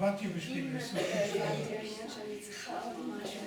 באתי בשביל לעשות את זה. שאני צריכה עוד משהו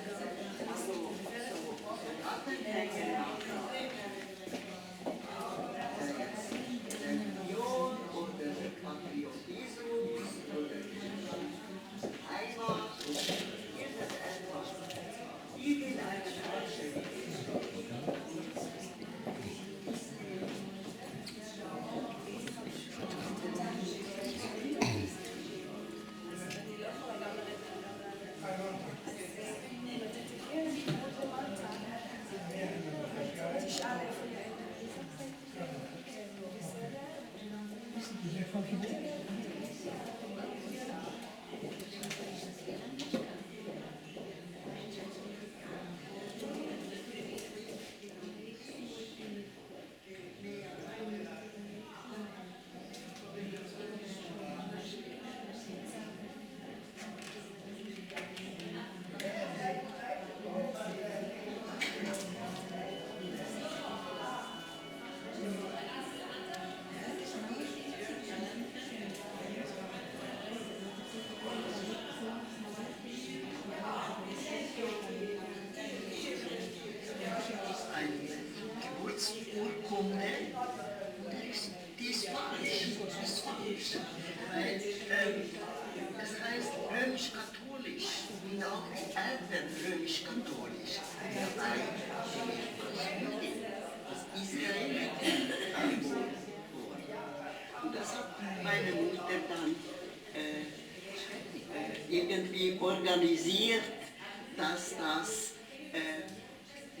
Das heißt römisch-katholisch und auch die Eltern römisch-katholisch. Das Israel und das hat meine Mutter dann irgendwie organisiert, dass das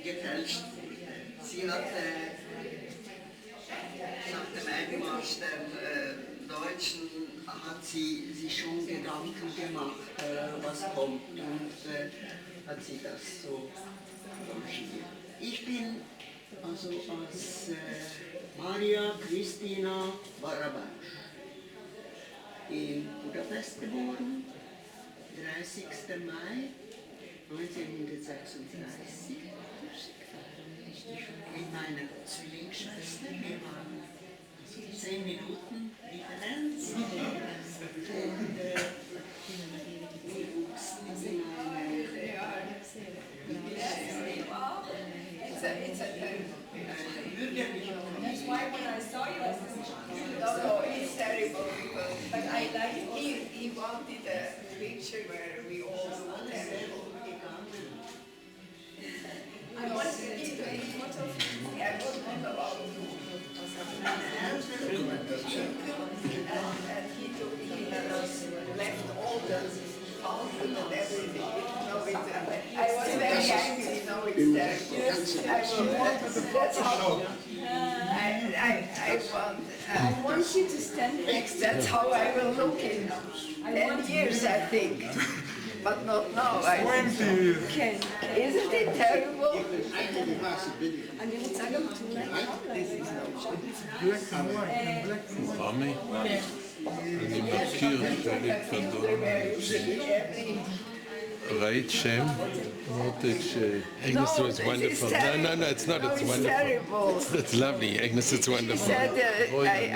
gefälscht wurde. Sie hat nach dem Einmarsch der Deutschen hat sie sich schon Gedanken gemacht, was kommt, und hat sie das so arrangiert. Ich bin also als Maria Christina Barabasch in Budapest geboren, 30. Mai 1936, mit meiner Zwillingsschwester. Wir waren 10 Minuten Differenz. Und wir wuchsen in That's why when I saw you, I said, no, it's terrible because, but I like he wanted a picture where we all look terrible. I wanted to take a photo of you. I was not about you. And he left all the fountain and everything. No, I was very angry. No, it's that's how I want you to stand next. That's how I will look in 10 years, I think. But not now. 20 years. Okay. Isn't it terrible? אני רוצה גם תמונה Black and white, black and white. רמי, אני מכיר חלק גדול. ראית שם? מותק ש... Agnes was wonderful. No, it's not. It's wonderful. Terrible. It's lovely. Agnes, it's wonderful. Said,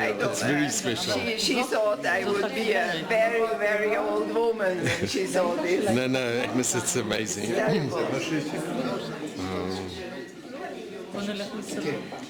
I don't, It's very special. She thought I would be a very, very old woman when she saw this. No, Agnes, it's amazing. Terrible. A little bit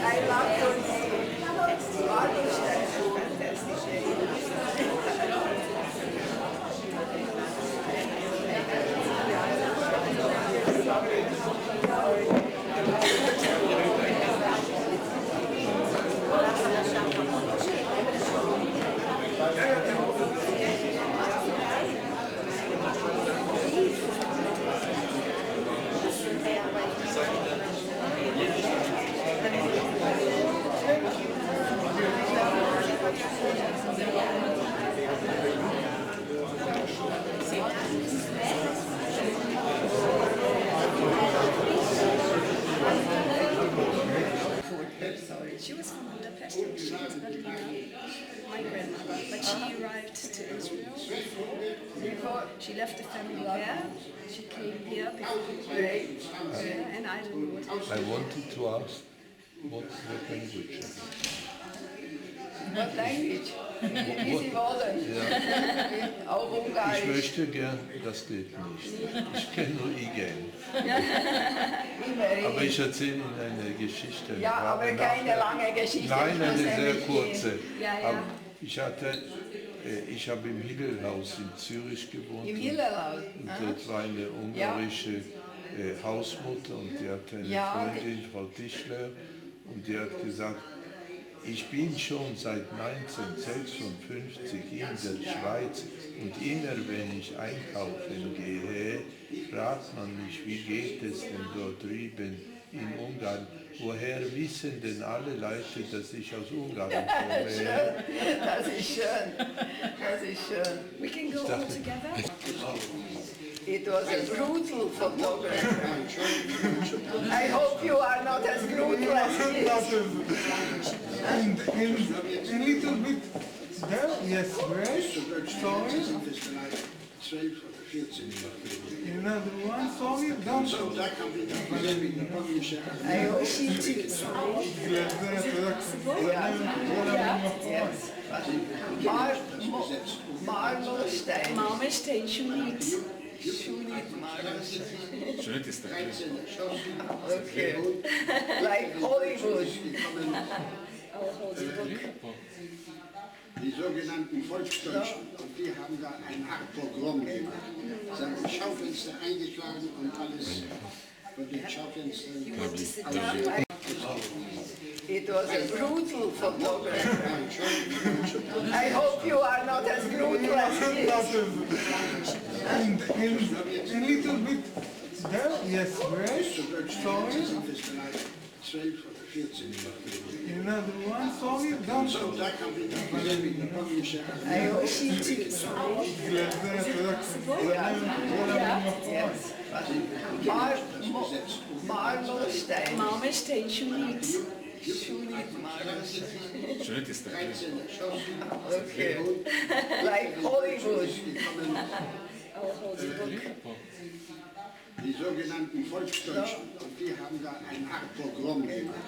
I love your name. Marcus, that's a fantastic She left the family there. She came here because and I don't know what. I wanted to ask what language. What language? Wie Sie wollen. Auch Ich Ungarisch. möchte gern, das geht nicht. Ich kenne nur Igen. Aber ich erzähle Ihnen eine Geschichte. Ja, aber keine lange Geschichte. Nein, Ich muss eine sehr nämlich kurze. gehen. Ja, ja. Aber ich habe im Hillelhaus in Zürich gewohnt. Im Hillelhaus. Und dort war eine ungarische Hausmutter und die hatte eine Freundin, Frau Tischler, und die hat gesagt, ich bin schon seit 1956 in der Schweiz und immer wenn ich einkaufen gehe, fragt man mich, wie geht es denn dort drüben in Ungarn? Woher wissen denn alle Leute, dass ich aus Ungarn komme? Das ist schön. Das ist schön. We can go all together. It was a brutal photography. I hope you are not as brutal as he is. And a little bit there, yes, great. Sorry. Another one, sorry, don't. I hope she took some. Yes. Marmorstein. Marmorstein, Schunit. Schunit Marmorstein. Okay. Like Hollywood. Our holy book. Die sogenannten Volksdeutschen, und die haben da ein Pogrom gemacht. Sie haben die Schaufenster eingeschlagen und alles von den Schaufenstern. You want to sit down? It was a brutal photography. I hope you are not as brutal as he is. And a little bit there, yes, great. Sorry. 12 oder 14. Another one, sorry, don't. So, da kam wieder die polnische I hope she took some. Yes. Marmorstein. Marmorstein, Schunit. Schunit Marmorstein. 13 erschossen. Okay. Like Hollywood. Our holy book. Die sogenannten Volksdeutschen, und die haben da ein Pogrom gemacht.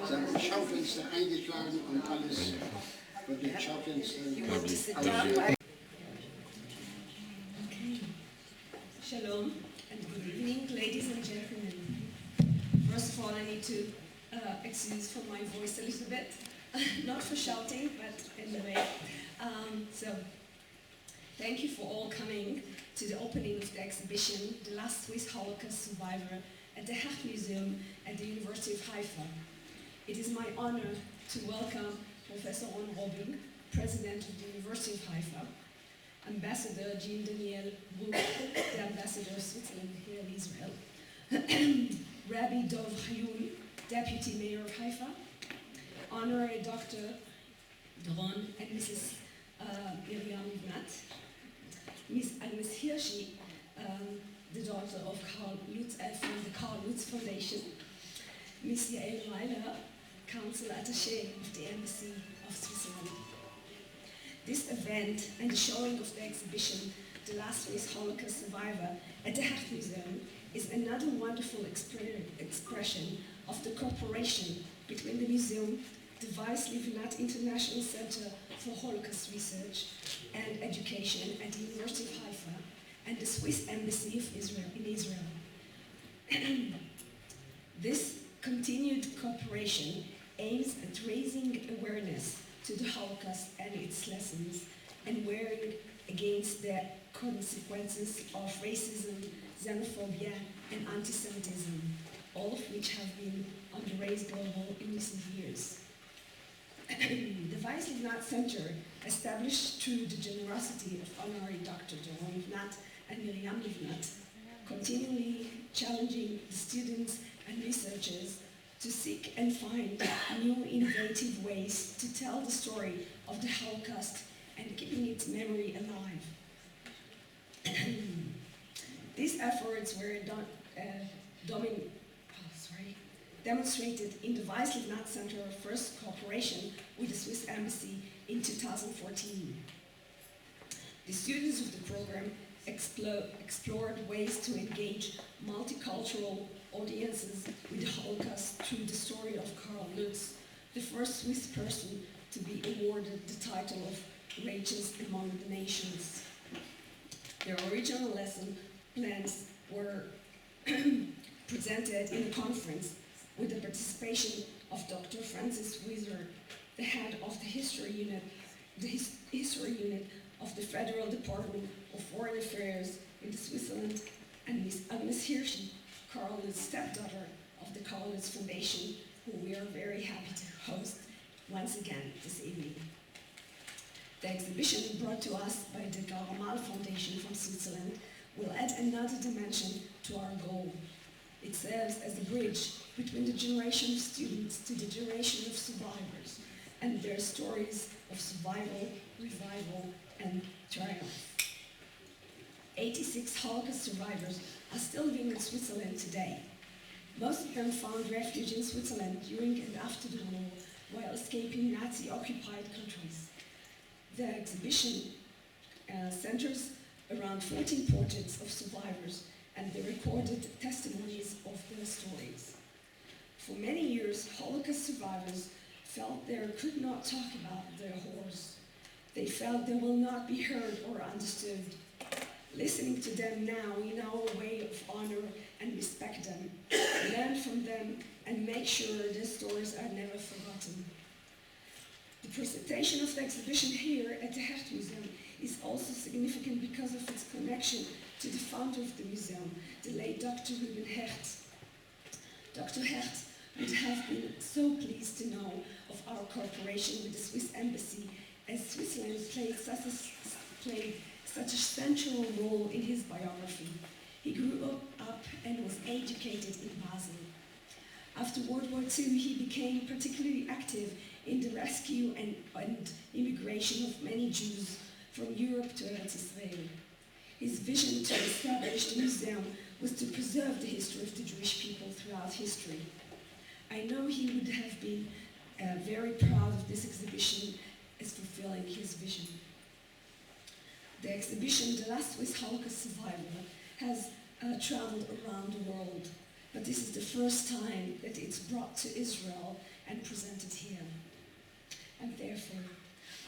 Sie haben die Schaufenster eingeschlagen und alles von den Schaufenstern. You want to sit down? Shalom and good evening, ladies and gentlemen. First of all, I need to excuse for my voice a little bit, not for shouting, but anyway. So, thank you for all coming to the opening of the exhibition, The Last Swiss Holocaust Survivor, at the Hach Museum at the University of Haifa. It is my honor to welcome Professor Ron Robing, President of the University of Haifa, Ambassador Jean-Daniel Brook, the Ambassador of Switzerland here in Israel, Rabbi Dov Hayun, Deputy Mayor of Haifa, Honorary Dr. Doron and Mrs. Miriam Ivnat, Miss Agnes Hirschi, the daughter of Karl Lutz from the Karl Lutz Foundation, Miss Yael Reiler, Council Attaché of the Embassy of Switzerland. This event and the showing of the exhibition, The Last Swiss Holocaust Survivor, at the Hach Museum is another wonderful expression of the cooperation between the museum, the Weiss Livnat International Center for Holocaust Research and Education at the University of Haifa, and the Swiss Embassy of Israel in Israel. This continued cooperation aims at raising awareness to the Holocaust and its lessons, and warning against the consequences of racism, xenophobia, and anti-Semitism, all of which have been on the raised global in recent years. The Weiss Livnat Center, established through the generosity of Honorary Dr. Doron Livnat and Miriam Livnat, continually challenging the students and researchers to seek and find new innovative ways to tell the story of the Holocaust and keeping its memory alive. These efforts were demonstrated in the Weiss Livnat Center first cooperation with the Swiss Embassy in 2014. The students of the program explored ways to engage multicultural audiences with the Holocaust through the story of Karl Lutz, the first Swiss person to be awarded the title of Rages Among the Nations. Their original lesson plans were presented in the conference with the participation of Dr. Francis Wieser, the head of the history unit of the Federal Department of Foreign Affairs in Switzerland, and Ms. Agnes Hirsch, Karl Lutz's stepdaughter of the Karl Lutz Foundation, who we are very happy to host once again this evening. The exhibition brought to us by the Glassman Foundation from Switzerland will add another dimension to our goal. It serves as a bridge between the generation of students to the generation of survivors and their stories of survival, revival, and triumph. 86 Holocaust survivors are still living in Switzerland today. Most of them found refuge in Switzerland during and after the war while escaping Nazi-occupied countries. The exhibition centers around 14 portraits of survivors and the recorded testimonies of their stories. For many years, Holocaust survivors felt they could not talk about their horrors. They felt they will not be heard or understood. Listening to them now in our way of honor and respect them, learn from them, and make sure their stories are never forgotten. The presentation of the exhibition here at the Hecht Museum is also significant because of its connection to the founder of the museum, the late Dr. Ruben Hecht. Dr. Hecht would have been so pleased to know of our cooperation with the Swiss Embassy, as Switzerland played such a central role in his biography. He grew up and was educated in Basel. After World War II, he became particularly active in the rescue and immigration of many Jews from Europe to Eretz Israel. His vision to establish the museum was to preserve the history of the Jewish people throughout history. I know he would have been very proud of this exhibition as fulfilling his vision. The exhibition, The Last Swiss Holocaust Survivor, has traveled around the world, but this is the first time that it's brought to Israel and presented here. And therefore,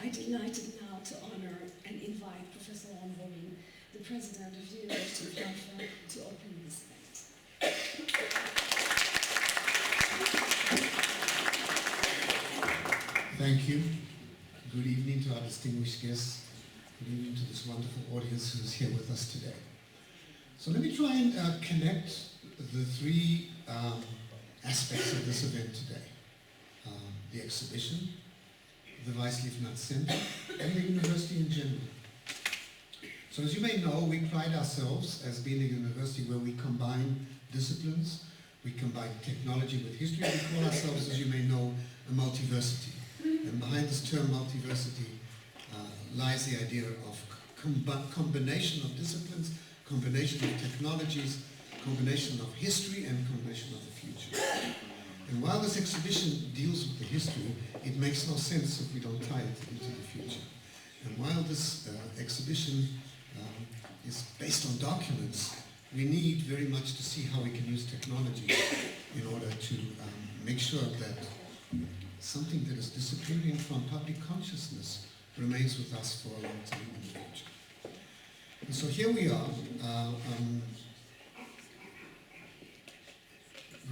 I'm delighted now to honor and invite Professor Ron Robin, the President of the University of Haifa, to open this event. Thank you. Good evening to our distinguished guests. Good evening to this wonderful audience who is here with us today. So let me try and connect the three aspects of this event today. The exhibition, the Weiss-Liefnat Center, and the university in general. So as you may know, we pride ourselves as being a university where we combine disciplines, we combine technology with history. We call ourselves, as you may know, a multiversity. And behind this term multiversity lies the idea of combination of disciplines, combination of technologies, combination of history, and combination of the future. And while this exhibition deals with the history, it makes no sense if we don't tie it into the future. And while this exhibition is based on documents, we need very much to see how we can use technology in order to make sure that something that is disappearing from public consciousness remains with us for a long time in the future. And so here we are,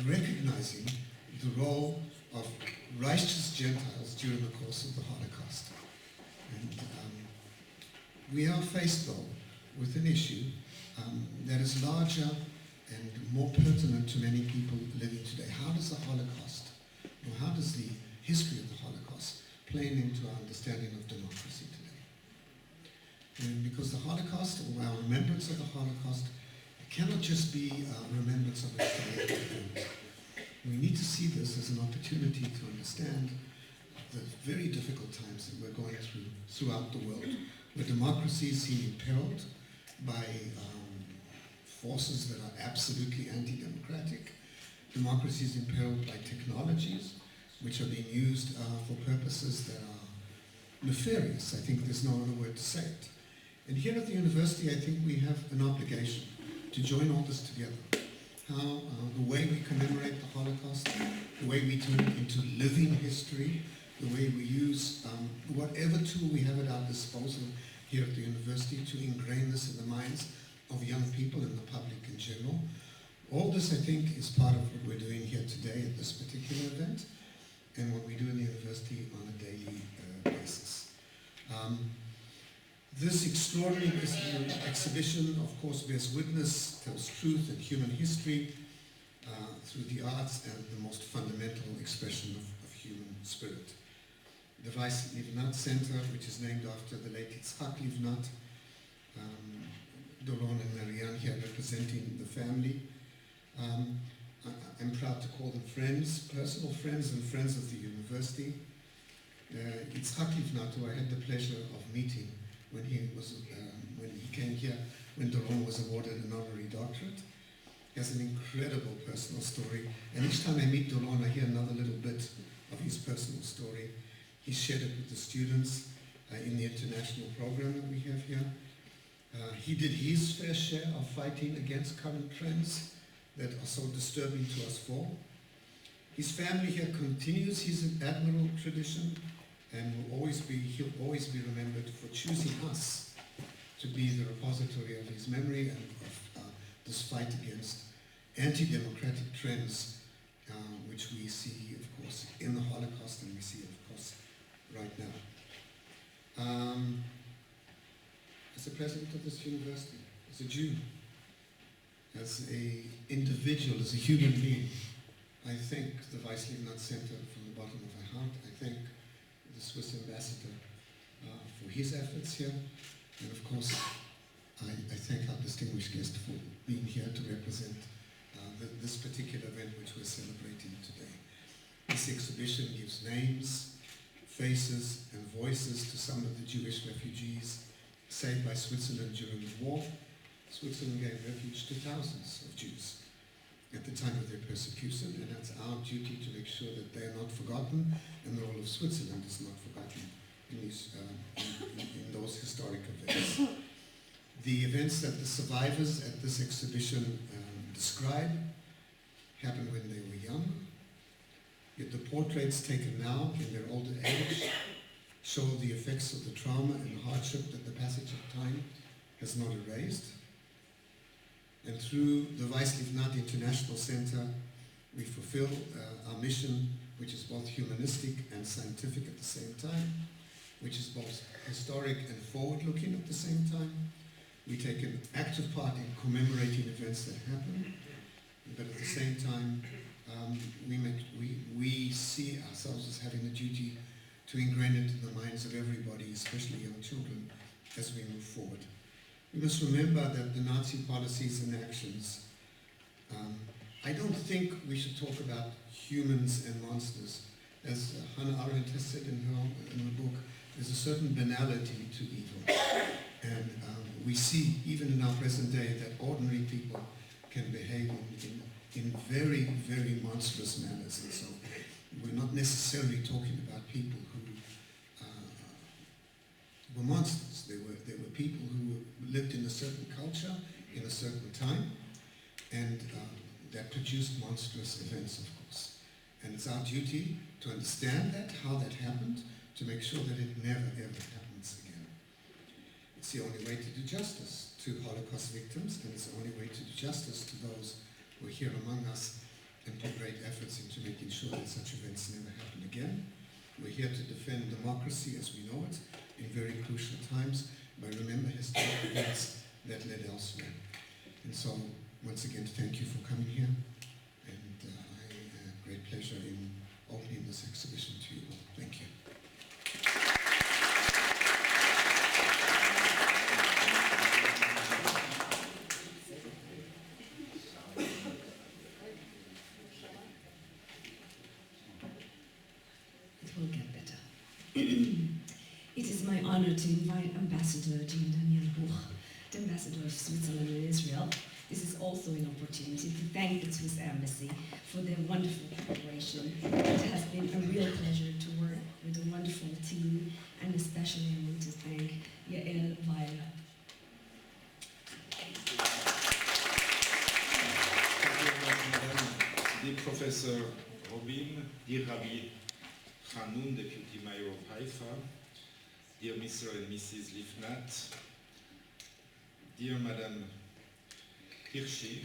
recognizing the role of righteous Gentiles during the course of the Holocaust. And we are faced, though, with an issue that is larger and more pertinent to many people living today. How does the Holocaust, or how does the history of the Holocaust play into our understanding of democracy today? And because the Holocaust, or our remembrance of the Holocaust, cannot just be a remembrance of a historical event. We need to see this as an opportunity to understand the very difficult times that we're going through throughout the world, where democracies seem imperiled by forces that are absolutely anti-democratic, democracies imperiled by technologies which are being used for purposes that are nefarious. I think there's no other word to say it. And here at the university, I think we have an obligation to join all this together. How the way we commemorate the Holocaust, the way we turn it into living history, the way we use whatever tool we have at our disposal here at the university to ingrain this in the minds of young people and the public in general. All this, I think, is part of what we're doing here today at this particular event and what we do in the university on a daily basis. This extraordinary exhibition, of course, bears witness, tells truth and human history through the arts and the most fundamental expression of human spirit. The Weiss Livnat Center, which is named after the late Yitzhak Livnat, Doron and Marianne here representing the family. I'm proud to call them friends, personal friends and friends of the university. Yitzhak Livnat, who I had the pleasure of meeting when he came here, when Doron was awarded an honorary doctorate, has an incredible personal story. And each time I meet Doron, I hear another little bit of his personal story. He shared it with the students in the international program that we have here. He did his fair share of fighting against current trends that are so disturbing to us all. His family here continues his admirable tradition and he'll always be remembered for choosing us to be the repository of his memory and of this fight against anti-democratic trends, which we see, of course, in the Holocaust and we see, of course, right now. As a president of this university, as a Jew, as an individual, as a human being, I thank the Weiss Livnat Center from the bottom of my heart. I thank the Swiss ambassador for his efforts here. And of course, I thank our distinguished guest for being here to represent this particular event which we're celebrating today. This exhibition gives names, faces, and voices to some of the Jewish refugees saved by Switzerland during the war. Switzerland gave refuge to thousands of Jews at the time of their persecution, and that's our duty to make sure that they are not forgotten and the role of Switzerland is not forgotten in those historic events. The events that the survivors at this exhibition describe happened when they were young, yet the portraits taken now in their older age show the effects of the trauma and hardship that the passage of time has not erased. And through the Weiss Livnat International Center, we fulfill our mission, which is both humanistic and scientific at the same time, which is both historic and forward-looking at the same time. We take an active part in commemorating events that happen, but at the same time, we see ourselves as having a duty to ingrain it in the minds of everybody, especially young children, as we move forward. We must remember that the Nazi policies and actions, I don't think we should talk about humans and monsters. As Hannah Arendt has said in her book, there's a certain banality to evil. And we see, even in our present day, that ordinary people can behave in very, very monstrous manners. And so we're not necessarily talking about people who were monsters. They were people who lived in a certain culture, in a certain time, and that produced monstrous events, of course. And it's our duty to understand that, how that happened, to make sure that it never, ever happens again. It's the only way to do justice to Holocaust victims, and it's the only way to do justice to those who are here among us and put great efforts into making sure that such events never happen again. We're here to defend democracy as we know it in very crucial times, but remember historic events that led elsewhere. And so, once again, thank you for coming here, and I have great pleasure in opening this exhibition to you all. Thank you. It will get better. It is my honor to invite Ambassador Jean Daniel Buch, the Ambassador of Switzerland and Israel. This is also an opportunity to thank the Swiss Embassy for their wonderful cooperation. It has been a real pleasure to work with a wonderful team, and especially I want to thank Yael, Viola, Professor Robin, dear Rabbi Hanun, Deputy Mayor of Haifa, dear Mr. and Mrs. Lifnat, dear Madam Hirschi,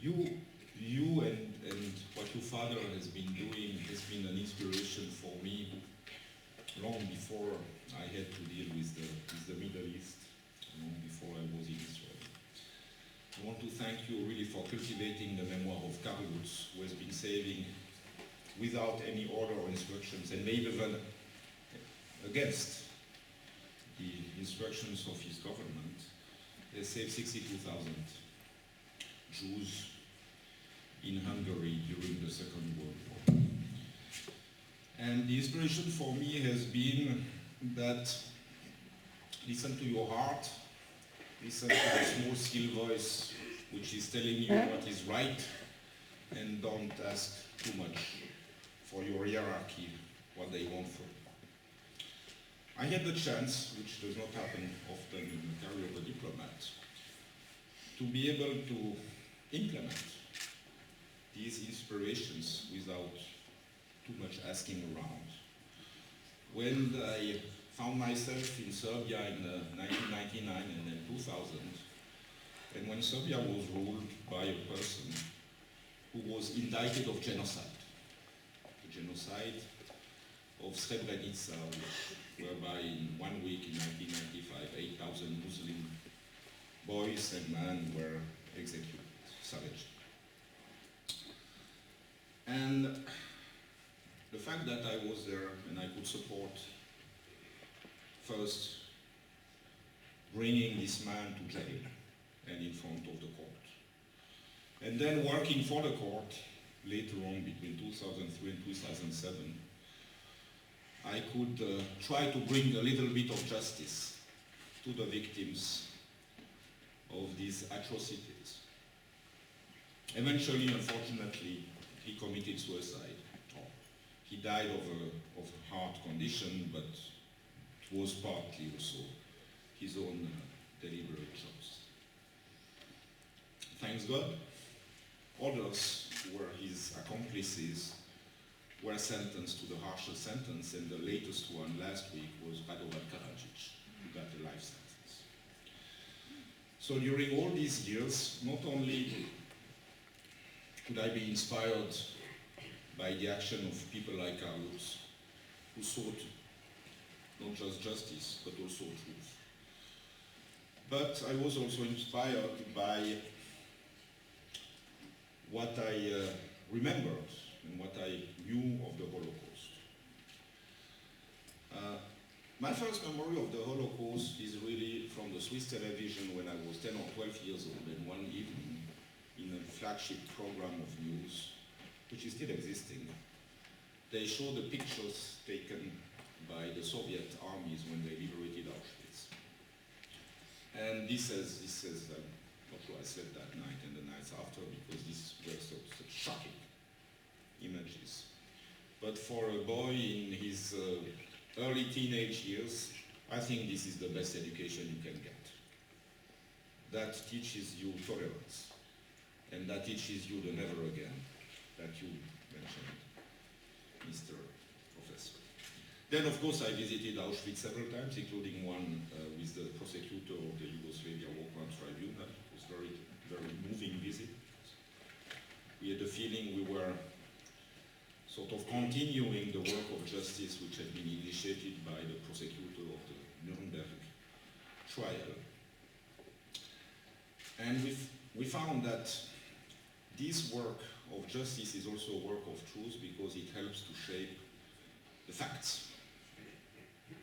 you and what your father has been doing has been an inspiration for me long before I had to deal with the Middle East, long before I was in Israel. I want to thank you really for cultivating the memoir of Karl Lutz, who has been saving without any order or instructions, and maybe even against the instructions of his government. They saved 62,000 Jews in Hungary during the Second World War. And the inspiration for me has been that listen to your heart, listen to the small, still voice which is telling you what is right, and don't ask too much for your hierarchy, what they want from you. I had the chance, which does not happen often in the career of a diplomat, to be able to implement these inspirations without too much asking around. When I found myself in Serbia in 1999 and then 2000, and when Serbia was ruled by a person who was indicted of genocide, the genocide of Srebrenica, whereby in 1 week in 1995, 8,000 Muslim boys and men were executed savagely. And the fact that I was there and I could support first bringing this man to jail and in front of the court, and then working for the court later on between 2003 and 2007, I could try to bring a little bit of justice to the victims of these atrocities. Eventually, unfortunately, he committed suicide. He died of a heart condition, but it was partly also his own deliberate choice. Thanks God, others who were his accomplices were sentenced to the harsher sentence, and the latest one last week was Radovan Karadzic, who got a life sentence. So during all these years, not only could I be inspired by the action of people like Karl Lutz, who sought not just justice, but also truth. But I was also inspired by what I remembered and what I knew of the Holocaust. My first memory of the Holocaust is really from the Swiss television when I was 10 or 12 years old, and one evening in a flagship program of news, which is still existing, they show the pictures taken by the Soviet armies when they liberated Auschwitz. And this is not what I said that night and the nights after, because these were such shocking images. But for a boy in his early teenage years, I think this is the best education you can get. That teaches you tolerance, and that teaches you the never again that you mentioned, Mr. Professor. Then, of course, I visited Auschwitz several times, including one with the prosecutor of the Yugoslavia War Crimes Tribunal. It was a very, very moving visit. We had the feeling we were sort of continuing the work of justice which had been initiated by the prosecutor of the Nuremberg trial. And we found that this work of justice is also a work of truth because it helps to shape the facts.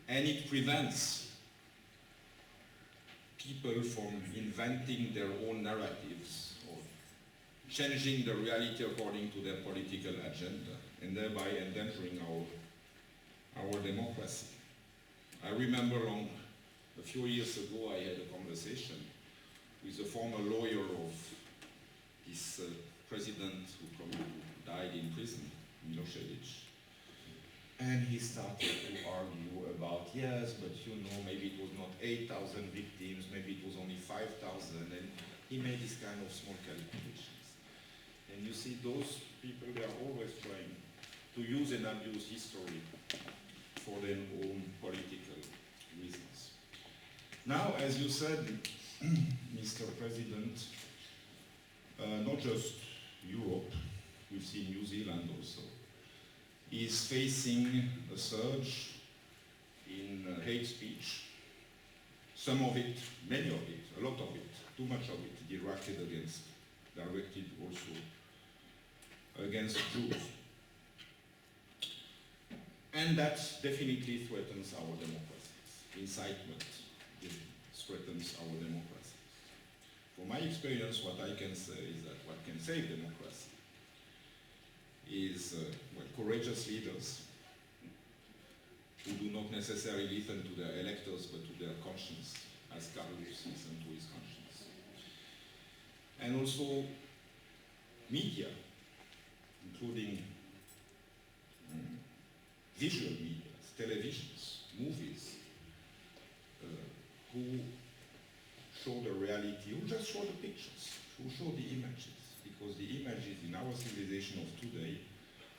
And it prevents people from inventing their own narratives or changing the reality according to their political agenda, and thereby endangering our democracy. I remember a few years ago I had a conversation with a former lawyer of this president who died in prison, Milosevic. And he started to argue about, yes, but you know, maybe it was not 8,000 victims, maybe it was only 5,000. And he made this kind of small calculations. And you see those people, they are always trying to use and abuse history for their own political reasons. Now, as you said, Mr. President, not just Europe, we've seen New Zealand also, is facing a surge in hate speech. Some of it, many of it, a lot of it, too much of it, directed also against Jews. And that definitely threatens our democracies. Incitement threatens our democracies. From my experience, what I can say is that what can save democracy is courageous leaders who do not necessarily listen to their electors but to their conscience, as Carlos listened to his conscience. And also media, including visual media, televisions, movies, who show the reality, who just show the pictures, who show the images, because the images in our civilization of today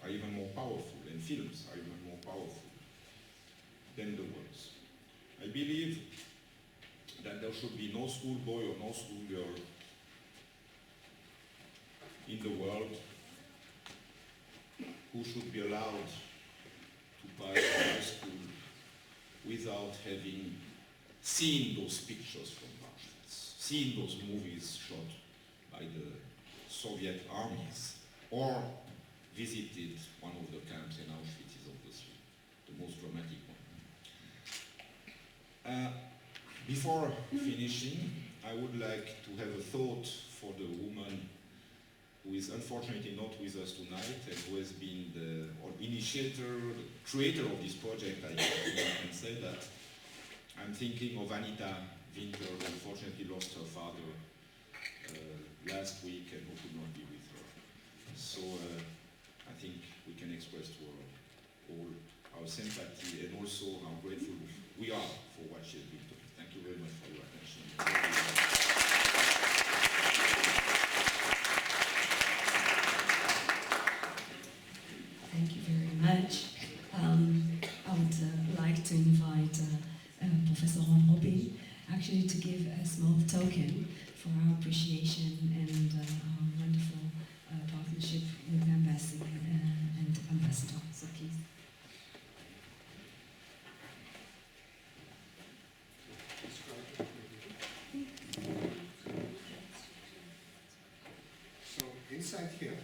are even more powerful, and films are even more powerful than the words. I believe that there should be no schoolboy or no schoolgirl in the world who should be allowed to pass high school without having seen those pictures from Auschwitz, seen those movies shot by the Soviet armies, or visited one of the camps in Auschwitz is obviously the most dramatic one. Before finishing, I would like to have a thought for the woman who is unfortunately not with us tonight and who has been the initiator, the creator of this project. I can say that. I'm thinking of Anita Winter, who unfortunately lost her father last week and who could not be with her. So I think we can express to her all our sympathy and also how grateful we are for what she has been doing. Thank you very much for your attention. Thank you very much. I would like to invite Professor Robin actually to give a small token for our appreciation and our wonderful partnership with the embassy and ambassador. So please. So inside here,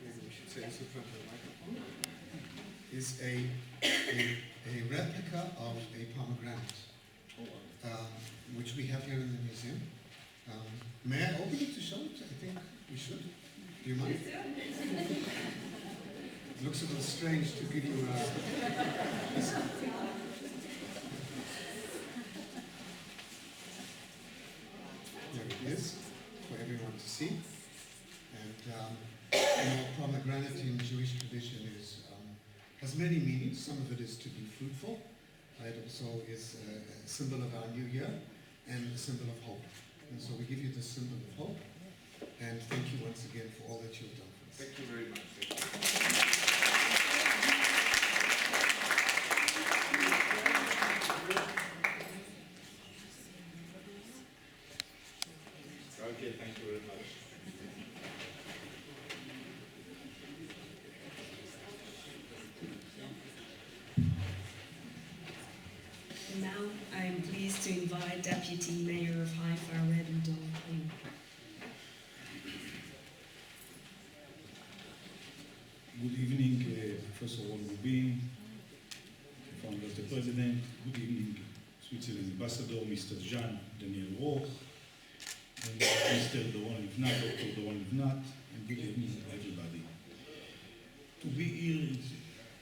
maybe we should say this in front of the microphone, is a replica of a pomegranate, which we have here in the museum. May I open it to show it? I think we should. Do you mind? It looks a little strange to give you this. There it is, for everyone to see. And pomegranate in Jewish tradition has many meanings. Some of it is to be fruitful. It also is a symbol of our new year and a symbol of hope. And so we give you the symbol of hope. And thank you once again for all that you've done for us. Thank you very much. Okay, thank you very much. And now I'm pleased to invite Deputy Mayor of Haifa, Rebbe Dov. Good evening, Professor Rubin, founder of the President. Good evening, Switzerland Ambassador, Mr. Jean Daniel Roch, and Mr. Doron Livnat, Dr. Doron Livnat, and good evening, everybody. To be here is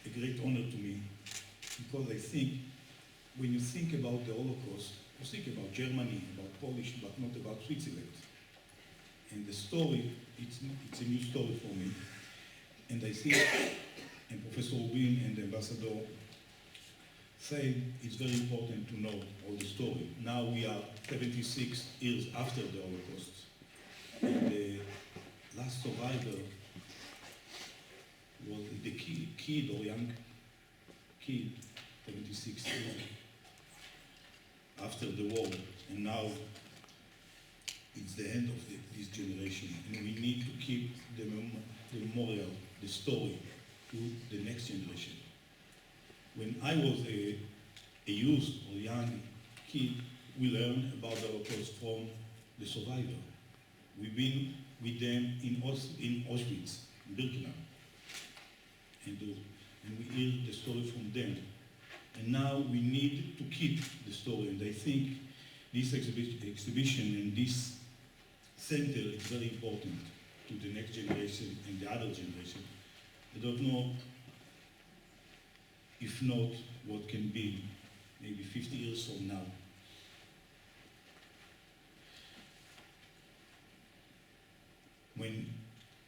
a great honor to me, because I think when you think about the Holocaust, you think about Germany, about Polish, but not about Switzerland. And the story, it's a new story for me. And I think, and Professor Rubin and the Ambassador said it's very important to know all the story. Now we are 76 years after the Holocaust. And the last survivor was the kid or young kid, 76 years after the war. And now it's the end of this generation. And we need to keep the memorial, the story, to the next generation. When I was a youth or young kid, we learned about the Holocaust from the survivor. We've been with them in Auschwitz, in Birkenau, and we hear the story from them. And now we need to keep the story, and I think this exhibition and this center is very important to the next generation and the other generation. I don't know, if not, what can be maybe 50 years from now. When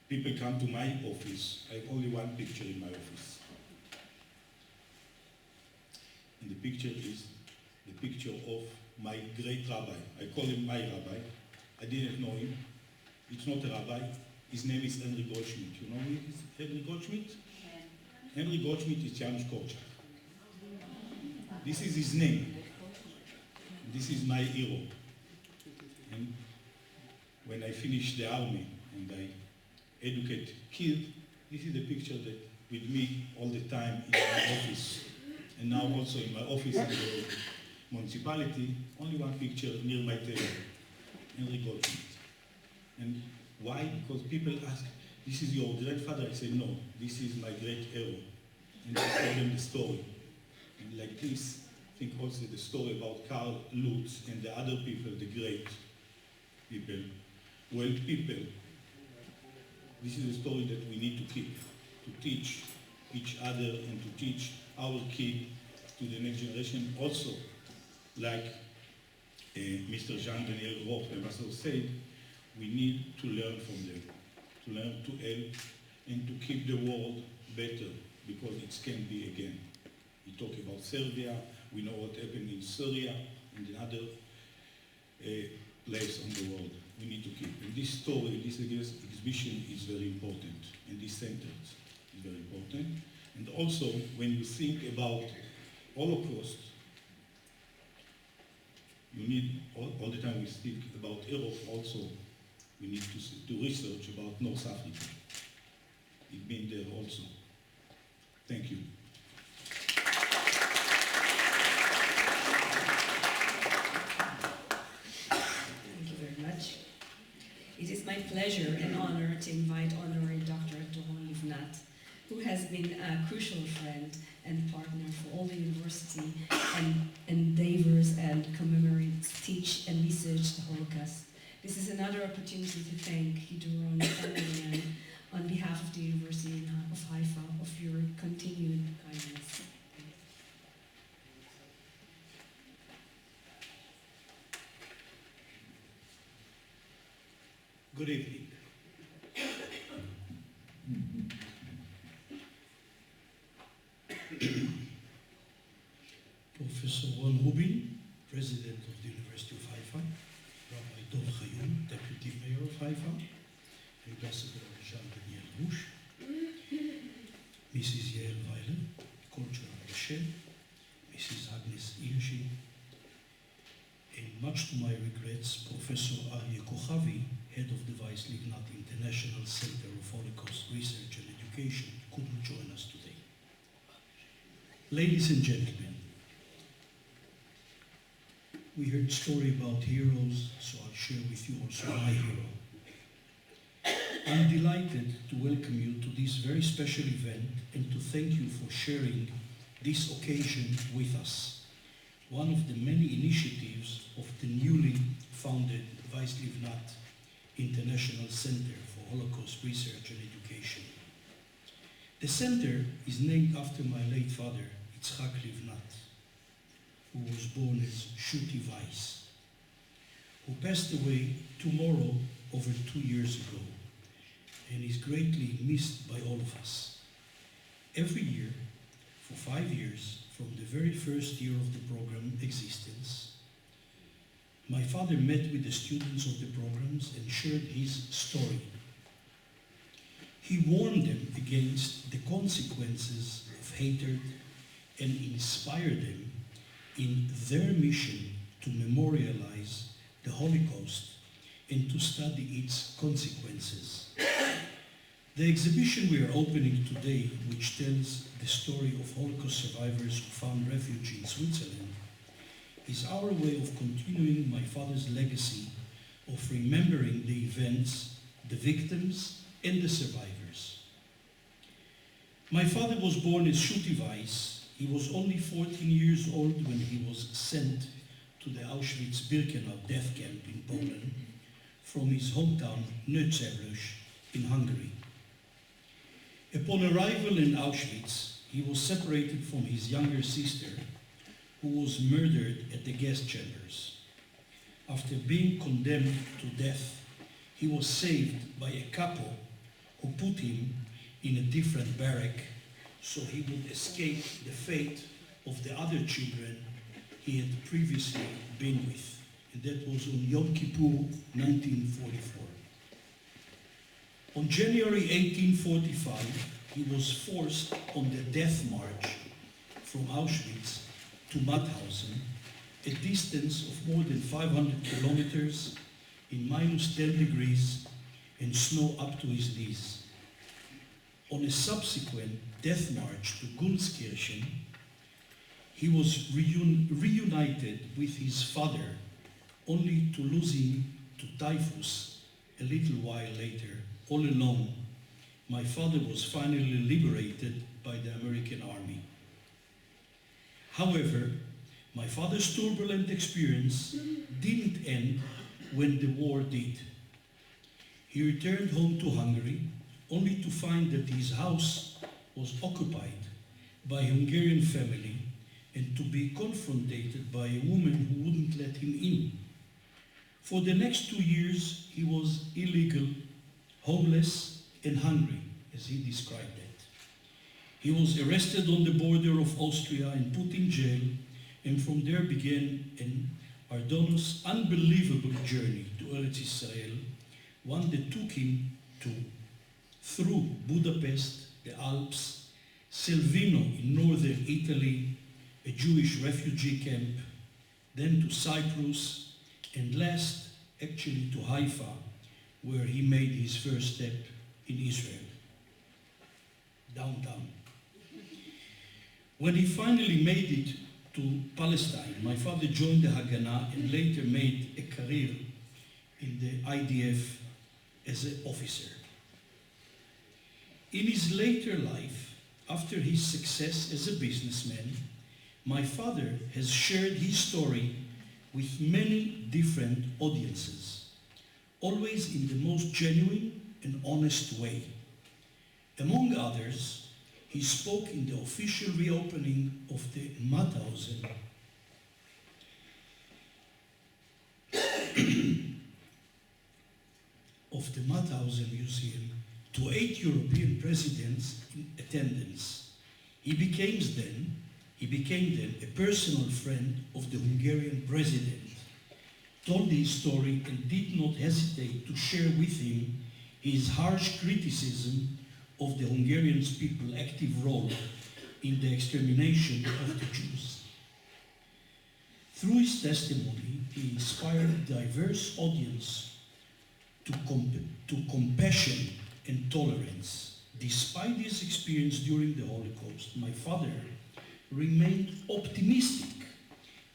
people come to my office, I have only one picture in my office. And the picture is the picture of my great rabbi. I call him my rabbi. I didn't know him. It's not a rabbi. His name is Henry Goldschmidt. You know who is Henry Goldschmidt? Henry Goldschmidt is Janusz Korczak. This is his name. This is my hero. And when I finish the army and I educate kids, this is the picture that with me all the time in my office. And now also in my office in the municipality, only one picture near my table, Henry Goldschmidt. And why? Because people ask, this is your grandfather? I say, no, this is my great hero. And I tell them the story. And like this, I think also the story about Karl Lutz and the other people, the great people, well people. This is a story that we need to keep, to teach each other and to teach our kids to the next generation. Also, like Mr. Jean-Daniel Roch, the ambassador, said, we need to learn from them, to learn to help and to keep the world better, because it can be again. We talk about Serbia, we know what happened in Syria and in other places on the world. We need to keep. And this story, this exhibition is very important, and this center is very important. And also, when you think about Holocaust, you need, all the time we speak about Europe also, we need to research about North Africa. It's been there also. Thank you. Thank you very much. It is my pleasure and honor to invite Honorary Dr. Doron Livnat, who has been a crucial friend and partner for all the university and endeavors and commemorates, teach and research the Holocaust. This is another opportunity to thank you, Doron, and on behalf of the University of Haifa, of your continued kindness. Good evening. Professor Ron Rubin, President of the University of Haifa, Rabbi Dov Chayun, Deputy Mayor of Haifa, Ambassador Jean-Daniel Rouch, Mrs. Yael Weiler, Cultural Rochelle, Mrs. Agnes Ilshi, and much to my regrets, Professor Aryeh Kochavi, Head of the Weiss Livnat International Center of Holocaust Research and Education, couldn't join us today. Ladies and gentlemen, we heard a story about heroes, so I'll share with you also my hero. I'm delighted to welcome you to this very special event and to thank you for sharing this occasion with us, one of the many initiatives of the newly founded Weiss Livnat International Center for Holocaust Research and Education. The center is named after my late father, Yitzhak Livnat, who was born as Shuti Weiss, who passed away tomorrow over 2 years ago, and is greatly missed by all of us. Every year, for 5 years, from the very first year of the program existence. My father met with the students of the programs and shared his story. He warned them against the consequences of hatred and inspired them in their mission to memorialize the Holocaust and to study its consequences. The exhibition we are opening today, which tells the story of Holocaust survivors who found refuge in Switzerland, is our way of continuing my father's legacy of remembering the events, the victims, and the survivors. My father was born in Schuttiweiss. He was only 14 years old when he was sent to the Auschwitz-Birkenau death camp in Poland from his hometown Nőszeres in Hungary. Upon arrival in Auschwitz, he was separated from his younger sister, who was murdered at the gas chambers. After being condemned to death, he was saved by a couple who put him in a different barrack so he would escape the fate of the other children he had previously been with. And that was on Yom Kippur, 1944. On January 1845, he was forced on the death march from Auschwitz to Mauthausen, a distance of more than 500 kilometers in minus 10 degrees and snow up to his knees. On a subsequent death march to Gunskirchen, he was reunited with his father, only to lose him to typhus a little while later. All alone, my father was finally liberated by the American army. However, my father's turbulent experience didn't end when the war did. He returned home to Hungary, only to find that his house was occupied by a Hungarian family and to be confronted by a woman who wouldn't let him in. For the next 2 years, he was illegal, homeless, and hungry, as he described it. He was arrested on the border of Austria and put in jail, and from there began an arduous, unbelievable journey to Eretz Israel, one that took him through Budapest, the Alps, Selvino in northern Italy, a Jewish refugee camp, then to Cyprus, and last, actually to Haifa, where he made his first step in Israel, downtown. When he finally made it to Palestine, my father joined the Haganah and later made a career in the IDF as an officer. In his later life, after his success as a businessman, my father has shared his story with many different audiences, always in the most genuine and honest way. Among others, he spoke in the official reopening of the Mauthausen Museum to 8 European presidents in attendance. He became then a personal friend of the Hungarian president, told his story and did not hesitate to share with him his harsh criticism of the Hungarian people's active role in the extermination of the Jews. Through his testimony, he inspired a diverse audience to compassion and tolerance. Despite his experience during the Holocaust, my father remained optimistic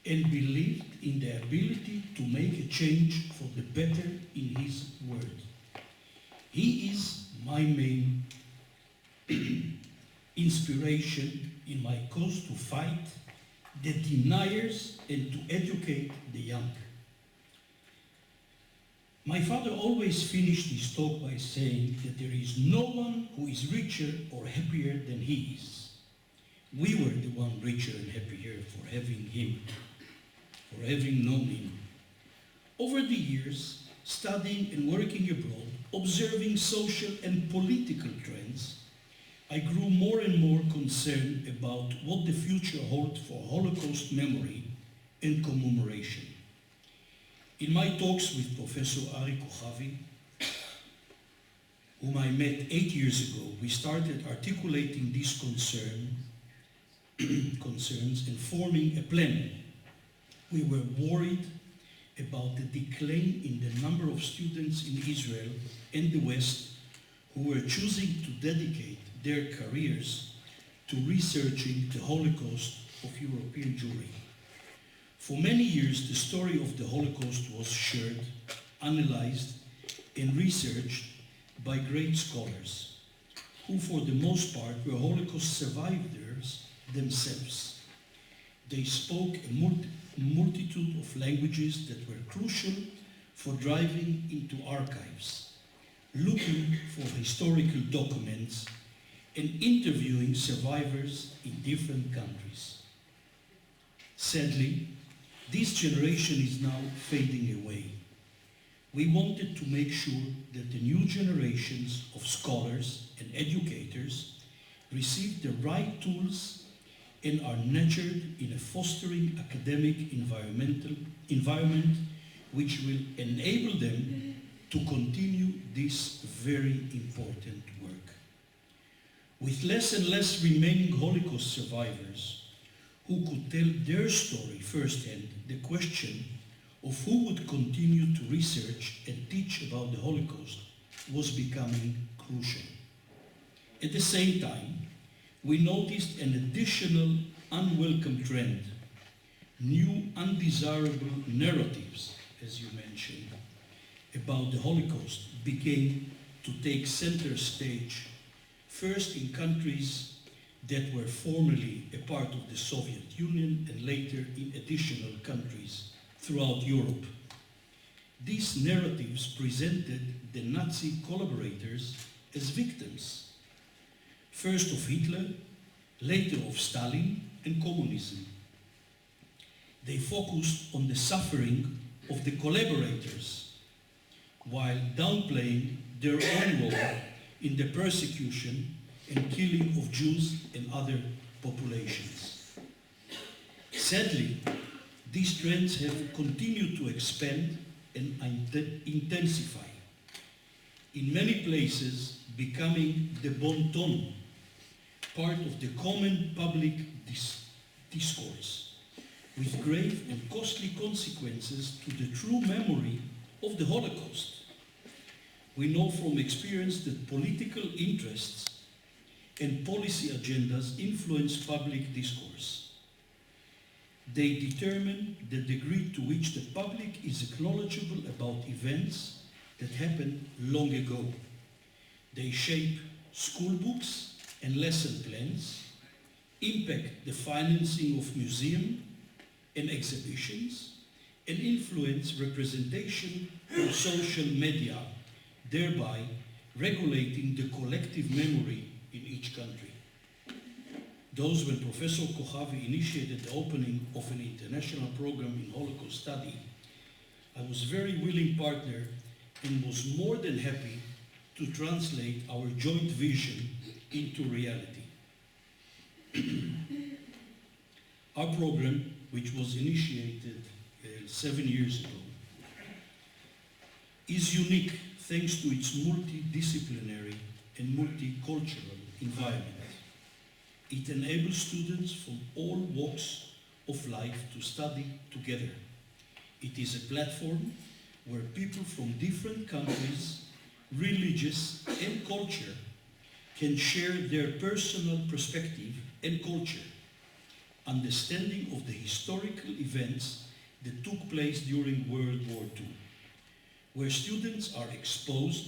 and believed in the ability to make a change for the better in his world. He is my main inspiration in my cause to fight the deniers and to educate the young. My father always finished his talk by saying that there is no one who is richer or happier than he is. We were the one richer and happier for having him, for having known him. Over the years, studying and working abroad, observing social and political trends, I grew more and more concerned about what the future holds for Holocaust memory and commemoration. In my talks with Professor Ari Kochavi, whom I met 8 years ago, we started articulating these concerns and forming a plan. We were worried about the decline in the number of students in Israel and the West who were choosing to dedicate their careers to researching the Holocaust of European Jewry. For many years, the story of the Holocaust was shared, analyzed, and researched by great scholars, who for the most part were Holocaust survivors themselves. They spoke a multitude of languages that were crucial for driving into archives, looking for historical documents, and interviewing survivors in different countries. Sadly, this generation is now fading away. We wanted to make sure that the new generations of scholars and educators receive the right tools and are nurtured in a fostering academic environment which will enable them to continue this very important work. With less and less remaining Holocaust survivors who could tell their story firsthand, the question of who would continue to research and teach about the Holocaust was becoming crucial. At the same time, we noticed an additional unwelcome trend. New undesirable narratives, as you mentioned, about the Holocaust began to take center stage, first in countries that were formerly a part of the Soviet Union and later in additional countries throughout Europe. These narratives presented the Nazi collaborators as victims, first of Hitler, later of Stalin and communism. They focused on the suffering of the collaborators while downplaying their own role in the persecution and killing of Jews and other populations. Sadly, these trends have continued to expand and intensify, in many places becoming the bon ton, part of the common public discourse, with grave and costly consequences to the true memory of the Holocaust. We know from experience that political interests and policy agendas influence public discourse. They determine the degree to which the public is knowledgeable about events that happened long ago. They shape school books and lesson plans, impact the financing of museums and exhibitions, and influence representation on social media, thereby regulating the collective memory in each country. Those when Professor Kochavi initiated the opening of an international program in Holocaust study, I was a very willing partner and was more than happy to translate our joint vision into reality. Our program, which was initiated 7 years ago, is unique thanks to its multidisciplinary and multicultural environment. It enables students from all walks of life to study together. It is a platform where people from different countries, religions, and culture can share their personal perspective and culture, understanding of the historical events that took place during World War II, where students are exposed,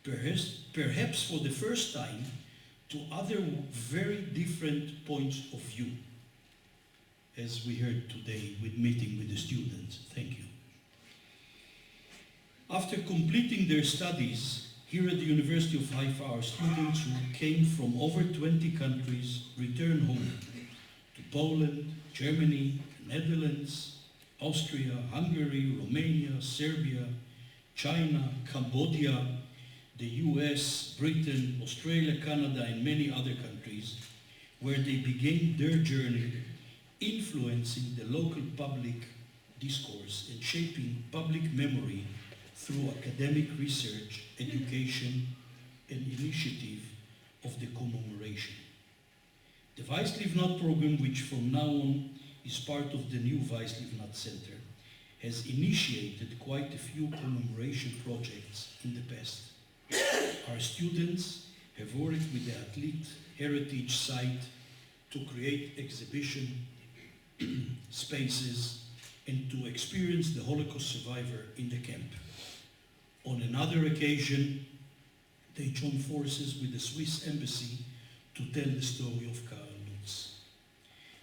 perhaps for the first time, to other very different points of view, as we heard today with meeting with the students. Thank you. After completing their studies here at the University of Haifa, our students who came from over 20 countries return home to Poland, Germany, Netherlands, Austria, Hungary, Romania, Serbia, China, Cambodia, the US, Britain, Australia, Canada, and many other countries, where they began their journey influencing the local public discourse and shaping public memory through academic research, education, and initiative of the commemoration. The Weiss Livnat program, which from now on is part of the new Weiss Livnat Center, has initiated quite a few commemoration projects in the past. Our students have worked with the Athlete Heritage Site to create exhibition spaces and to experience the Holocaust survivor in the camp. On another occasion, they joined forces with the Swiss embassy to tell the story of Karl Lutz,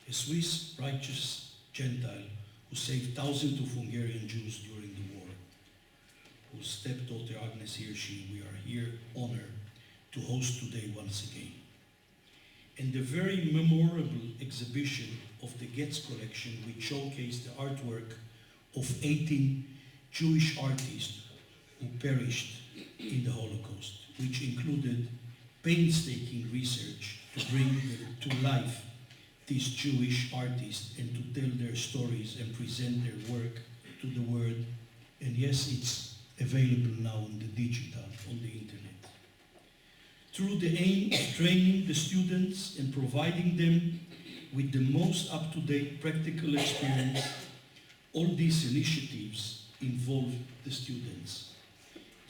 a Swiss righteous Gentile who saved thousands of Hungarian Jews during the war, whose stepdaughter Agnes Hirschi we are here honored to host today once again. And the very memorable exhibition of the Getz collection, which showcased the artwork of 18 Jewish artists who perished in the Holocaust, which included painstaking research to bring to life these Jewish artists and to tell their stories and present their work to the world. And yes, it's available now on the digital, on the internet. Through the aim of training the students and providing them with the most up-to-date practical experience, all these initiatives involve the students.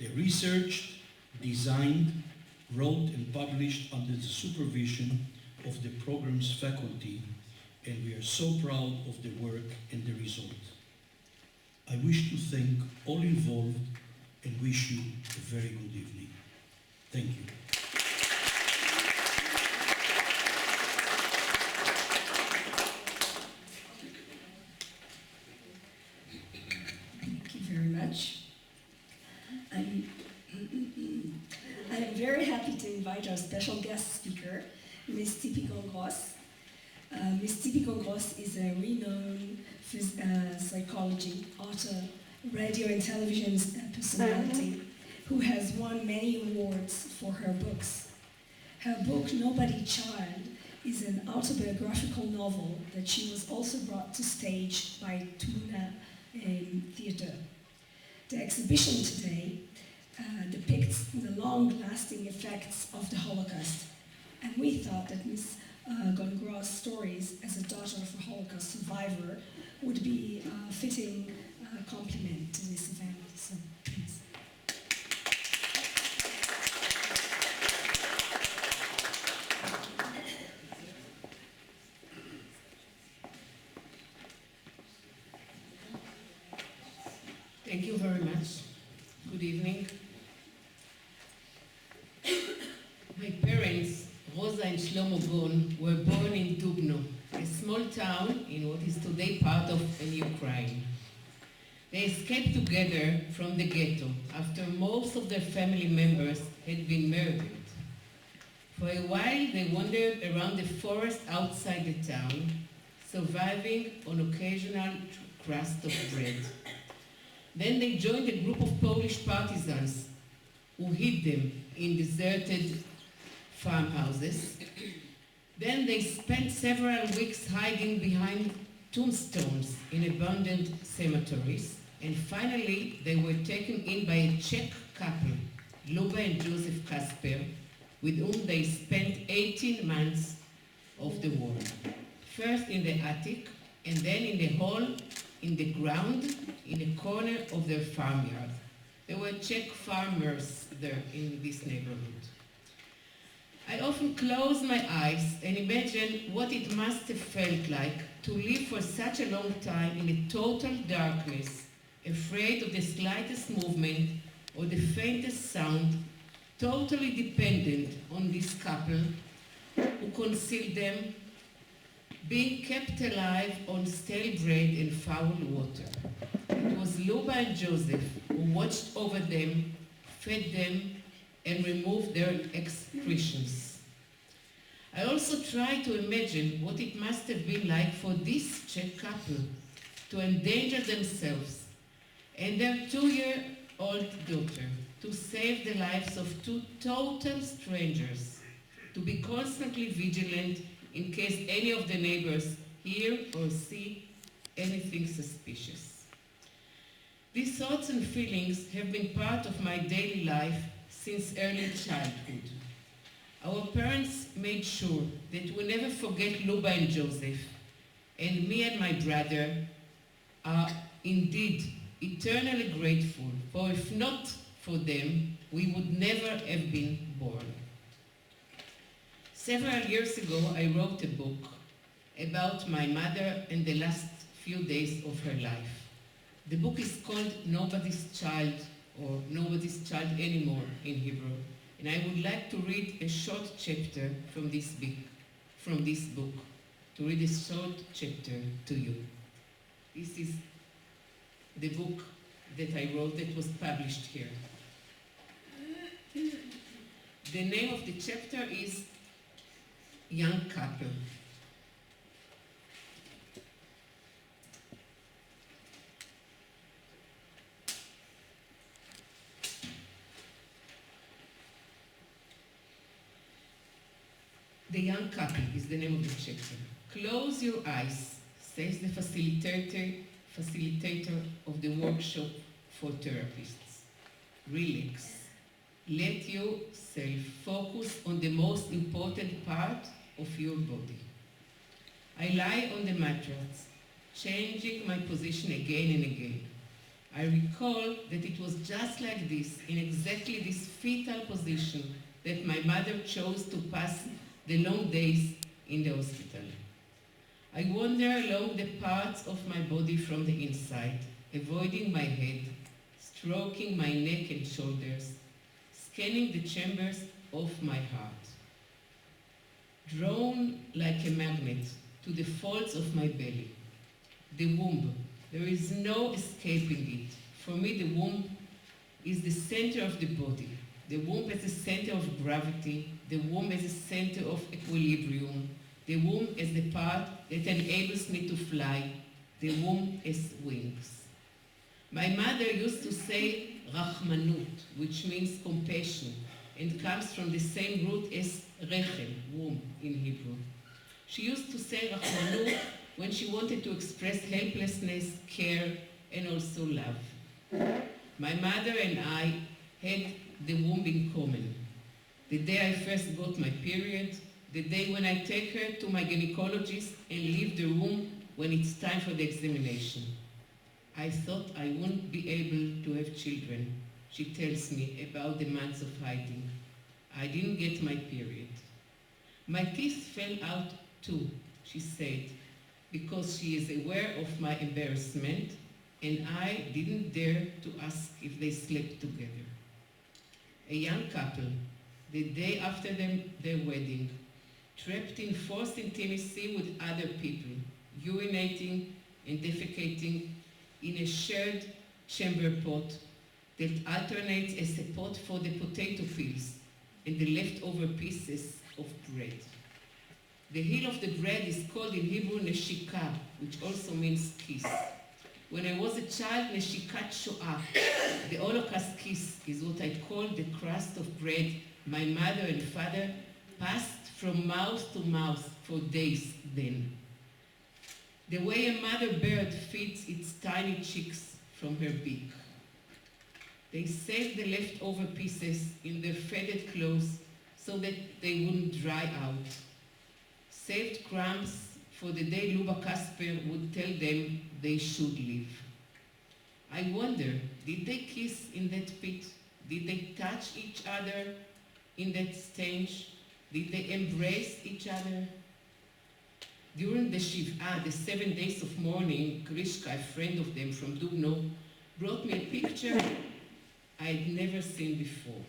They researched, designed, wrote and published under the supervision of the program's faculty, and we are so proud of the work and the result. I wish to thank all involved and wish you a very good evening. Thank you. Thank you very much. I am very happy to invite our special guest speaker, Ms. Tippi Gongros. Ms. Tippi Gongros is a renowned psychology, author, radio and television personality who has won many awards for her books. Her book, Nobody Child, is an autobiographical novel that she was also brought to stage by Tuna Theatre. The exhibition today depicts the long-lasting effects of the Holocaust, and we thought that Ms. Gongros' stories as a daughter of a Holocaust survivor would be a fitting complement to this event. So, please. Thank you very much. Good evening. My parents, Rosa and Shlomo Gon, were born in Dubno, a small town in what is today part of Ukraine. They escaped together from the ghetto after most of their family members had been murdered. For a while, they wandered around the forest outside the town, surviving on occasional crust of bread. Then they joined a group of Polish partisans who hid them in deserted farmhouses. Then they spent several weeks hiding behind tombstones in abandoned cemeteries, and finally they were taken in by a Czech couple, Luba and Joseph Kasper, with whom they spent 18 months of the war. First in the attic, and then in the hall in the ground, in a corner of their farmyard. There were Czech farmers there in this neighborhood. I often close my eyes and imagine what it must have felt like to live for such a long time in a total darkness, afraid of the slightest movement or the faintest sound, totally dependent on this couple who concealed them, being kept alive on stale bread and foul water. It was Luba and Joseph who watched over them, fed them, and removed their excretions. I also try to imagine what it must have been like for this Czech couple to endanger themselves and their 2-year-old daughter to save the lives of two total strangers, to be constantly vigilant in case any of the neighbors hear or see anything suspicious. These thoughts and feelings have been part of my daily life since early childhood. Our parents made sure that we never forget Luba and Joseph, and me and my brother are indeed eternally grateful, for if not for them, we would never have been born. Several years ago, I wrote a book about my mother and the last few days of her life. The book is called Nobody's Child, or Nobody's Child Anymore in Hebrew, and I would like to read a short chapter from this book, to read a short chapter to you. This is the book that I wrote that was published here. The name of the chapter is Young Couple. The Young Couple is the name of the chapter. Close your eyes, says the facilitator of the workshop for therapists. Relax. Let yourself focus on the most important part of your body. I lie on the mattress, changing my position again and again. I recall that it was just like this, in exactly this fetal position, that my mother chose to pass the long days in the hospital. I wander along the parts of my body from the inside, avoiding my head, stroking my neck and shoulders, scanning the chambers of my heart. Drawn like a magnet to the folds of my belly. The womb, there is no escaping it. For me, the womb is the center of the body. The womb is the center of gravity. The womb is the center of equilibrium. The womb is the part that enables me to fly. The womb is wings. My mother used to say Rachmanut, which means compassion, and comes from the same root as Rechem, womb in Hebrew. She used to say Rachmanut when she wanted to express helplessness, care, and also love. My mother and I had the womb in common. The day I first got my period, the day when I take her to my gynecologist and leave the room when it's time for the examination. I thought I wouldn't be able to have children, she tells me about the months of hiding. I didn't get my period. My teeth fell out too, she said, because she is aware of my embarrassment, and I didn't dare to ask if they slept together. A young couple, the day after their wedding, trapped in forced intimacy with other people, urinating and defecating in a shared chamber pot that alternates as a pot for the potato peels and the leftover pieces of bread. The heel of the bread is called in Hebrew neshika, which also means kiss. When I was a child, neshikat shoah, the Holocaust kiss, is what I call the crust of bread my mother and father passed from mouth to mouth for days then. The way a mother bird feeds its tiny chicks from her beak. They saved the leftover pieces in their faded clothes so that they wouldn't dry out. Saved crumbs for the day Luba Kasper would tell them they should leave. I wonder, did they kiss in that pit? Did they touch each other in that stench? Did they embrace each other? During the Shiva, the 7 days of mourning, Grishka, a friend of them from Dubno, brought me a picture I'd never seen before.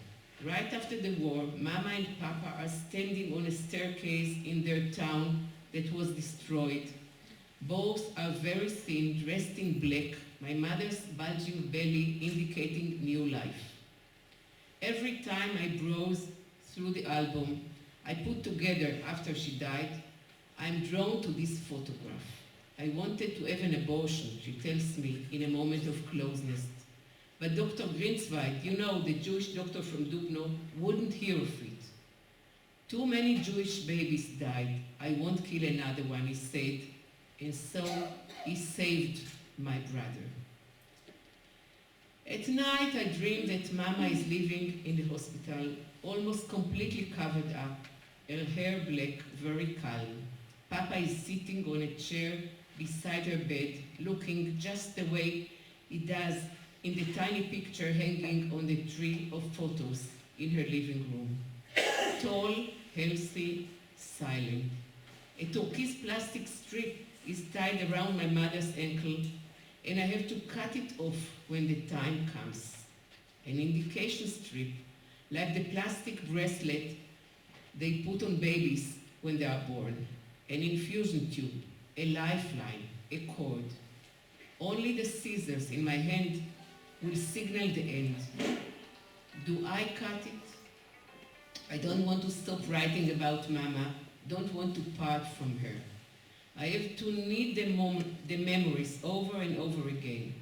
Right after the war, Mama and Papa are standing on a staircase in their town that was destroyed. Both are very thin, dressed in black, my mother's bulging belly indicating new life. Every time I browse through the album I put together after she died, I'm drawn to this photograph. I wanted to have an abortion, she tells me in a moment of closeness. But Dr. Grinsweit, you know, the Jewish doctor from Dubno, wouldn't hear of it. Too many Jewish babies died. I won't kill another one, he said. And so he saved my brother. At night, I dream that Mama is living in the hospital, almost completely covered up, her hair black, very calm. Papa is sitting on a chair beside her bed, looking just the way he does in the tiny picture hanging on the tree of photos in her living room. Tall, healthy, silent. A turquoise plastic strip is tied around my mother's ankle, and I have to cut it off when the time comes. An indication strip, like the plastic bracelet they put on babies when they are born. An infusion tube, a lifeline, a cord. Only the scissors in my hand will signal the end. Do I cut it? I don't want to stop writing about Mama, don't want to part from her. I have to need the memories over and over again,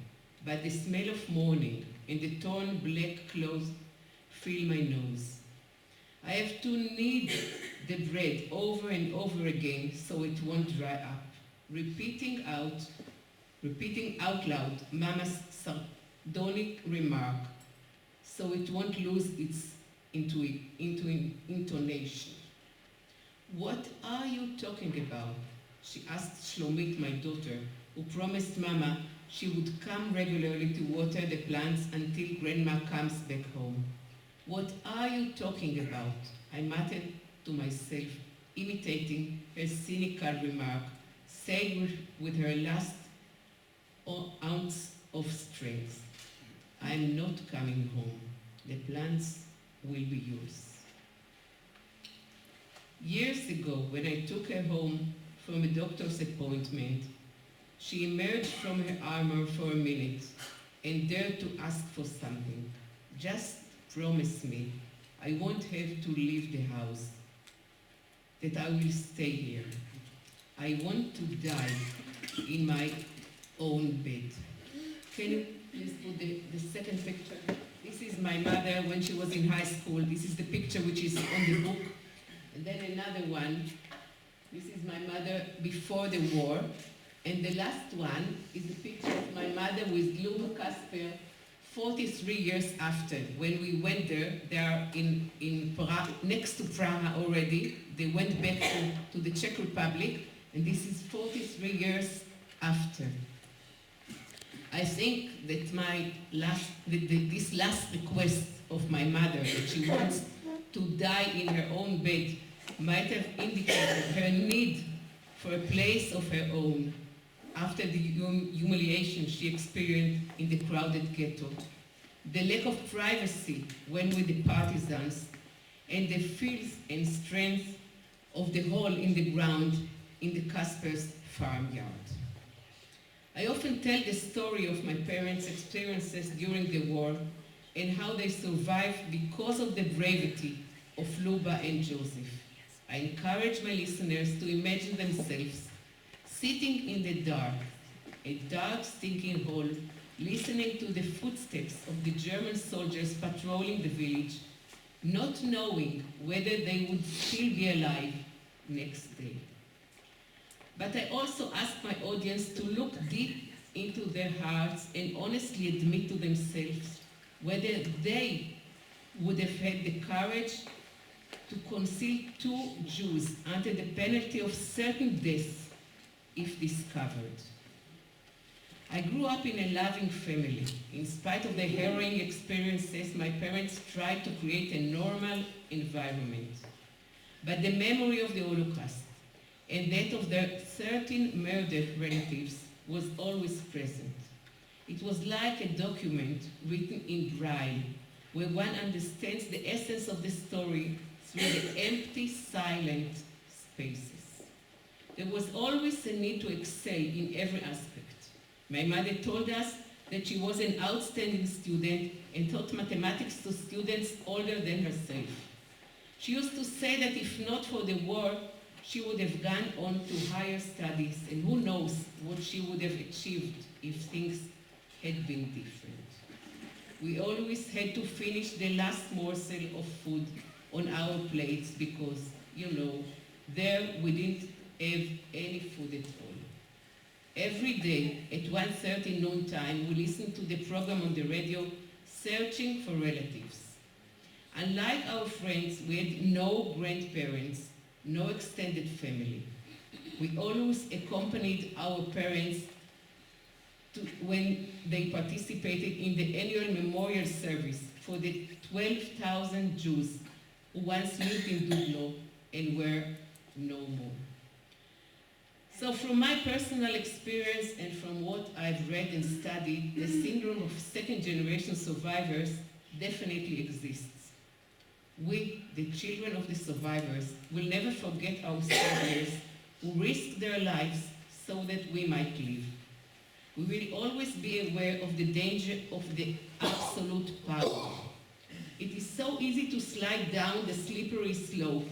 but the smell of morning and the torn black clothes fill my nose. I have to knead the bread over and over again so it won't dry up, repeating out loud Mama's sardonic remark so it won't lose its intonation. What are you talking about? She asked Shlomit, my daughter, who promised Mama she would come regularly to water the plants until Grandma comes back home. What are you talking about? I muttered to myself, imitating her cynical remark, said with her last ounce of strength. I'm not coming home. The plants will be yours. Years ago, when I took her home from a doctor's appointment, she emerged from her armor for a minute and dared to ask for something. Just promise me I won't have to leave the house, that I will stay here. I want to die in my own bed. Can you please put the second picture? This is my mother when she was in high school. This is the picture which is on the book. And then another one. This is my mother before the war. And the last one is the picture of my mother with Luba Kasper 43 years after. When we went there, they are in Prague, next to Prague already. They went back to the Czech Republic, and this is 43 years after. I think that this last request of my mother, that she wants to die in her own bed, might have indicated her need for a place of her own after the humiliation she experienced in the crowded ghetto, the lack of privacy when with the partisans, and the filth and strength of the hole in the ground in the Kasper's farmyard. I often tell the story of my parents' experiences during the war and how they survived because of the bravery of Luba and Joseph. I encourage my listeners to imagine themselves sitting in the dark, a dark, stinking hole, listening to the footsteps of the German soldiers patrolling the village, not knowing whether they would still be alive next day. But I also ask my audience to look deep into their hearts and honestly admit to themselves whether they would have had the courage to conceal 2 Jews under the penalty of certain death if discovered. I grew up in a loving family. In spite of the harrowing experiences, my parents tried to create a normal environment. But the memory of the Holocaust and that of their 13 murdered relatives was always present. It was like a document written in Braille, where one understands the essence of the story through the empty, silent spaces. There was always a need to excel in every aspect. My mother told us that she was an outstanding student and taught mathematics to students older than herself. She used to say that if not for the war, she would have gone on to higher studies, and who knows what she would have achieved if things had been different. we always had to finish the last morsel of food on our plates because, you know, there we didn't have any food at all. Every day at 1:30 noontime, we listened to the program on the radio, Searching for Relatives. Unlike our friends, we had no grandparents, no extended family. We always accompanied our parents when they participated in the annual memorial service for the 12,000 Jews who once lived in Dubno and were no more. So from my personal experience and from what I've read and studied, the syndrome of second-generation survivors definitely exists. We, the children of the survivors, will never forget our soldiers who risked their lives so that we might live. We will always be aware of the danger of the absolute power. It is so easy to slide down the slippery slope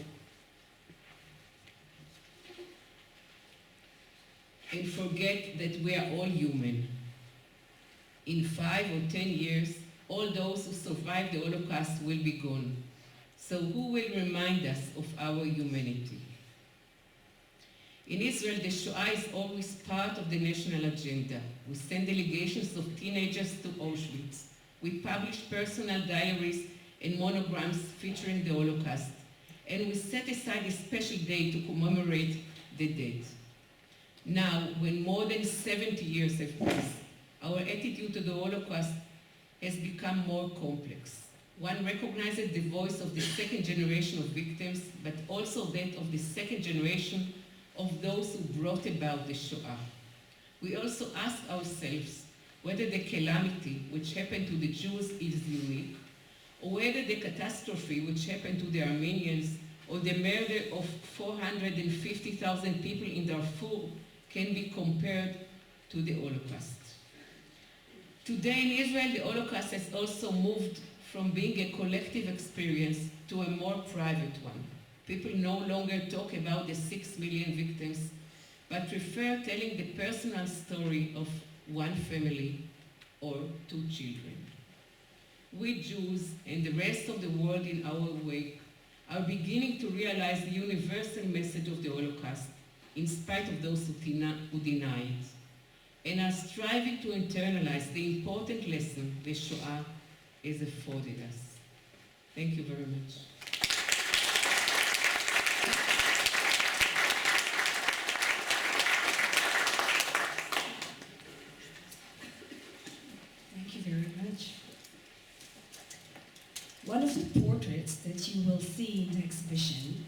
and forget that we are all human. In 5 or 10 years, all those who survived the Holocaust will be gone. So who will remind us of our humanity? In Israel, the Shoah is always part of the national agenda. We send delegations of teenagers to Auschwitz. We publish personal diaries and monograms featuring the Holocaust. And we set aside a special day to commemorate the dead. Now, when more than 70 years have passed, our attitude to the Holocaust has become more complex. One recognizes the voice of the second generation of victims, but also that of the second generation of those who brought about the Shoah. We also ask ourselves whether the calamity which happened to the Jews is unique, or whether the catastrophe which happened to the Armenians or the murder of 450,000 people in Darfur can be compared to the Holocaust. Today in Israel, the Holocaust has also moved from being a collective experience to a more private one. People no longer talk about the 6 million victims, but prefer telling the personal story of one family or 2 children. We Jews and the rest of the world in our wake are beginning to realize the universal message of the Holocaust, in spite of those who deny it, and are striving to internalize the important lesson the Shoah has afforded us. Thank you very much. Thank you very much. One of the portraits that you will see in the exhibition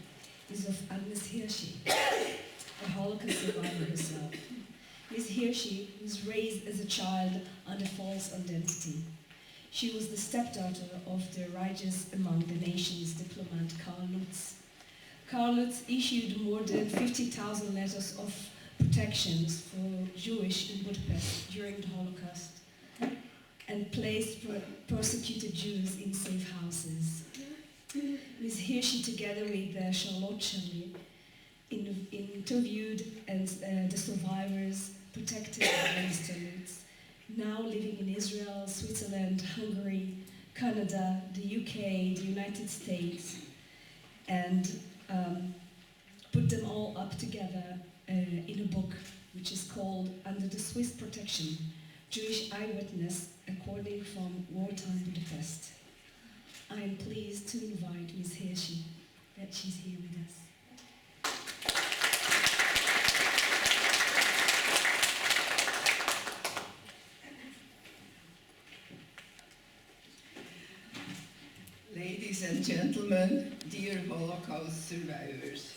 is of Agnes Hirschi, a Holocaust survivor herself. Ms. Hirschi was raised as a child under false identity. She was the stepdaughter of the righteous among the nations diplomat Karl Lutz. Karl Lutz issued more than 50,000 letters of protections for Jewish in Budapest during the Holocaust and placed persecuted Jews in safe houses. Ms. Hirschi, together with Charlotte Shelley, interviewed the survivors protected by Mr. Lutz, now living in Israel, Switzerland, Hungary, Canada, the UK, the United States, and put them all up together in a book which is called Under the Swiss Protection, Jewish Eyewitness according from Wartime Budapest. I am pleased to invite Ms. Hirschi, that she's here with us. Ladies and gentlemen, dear Holocaust survivors,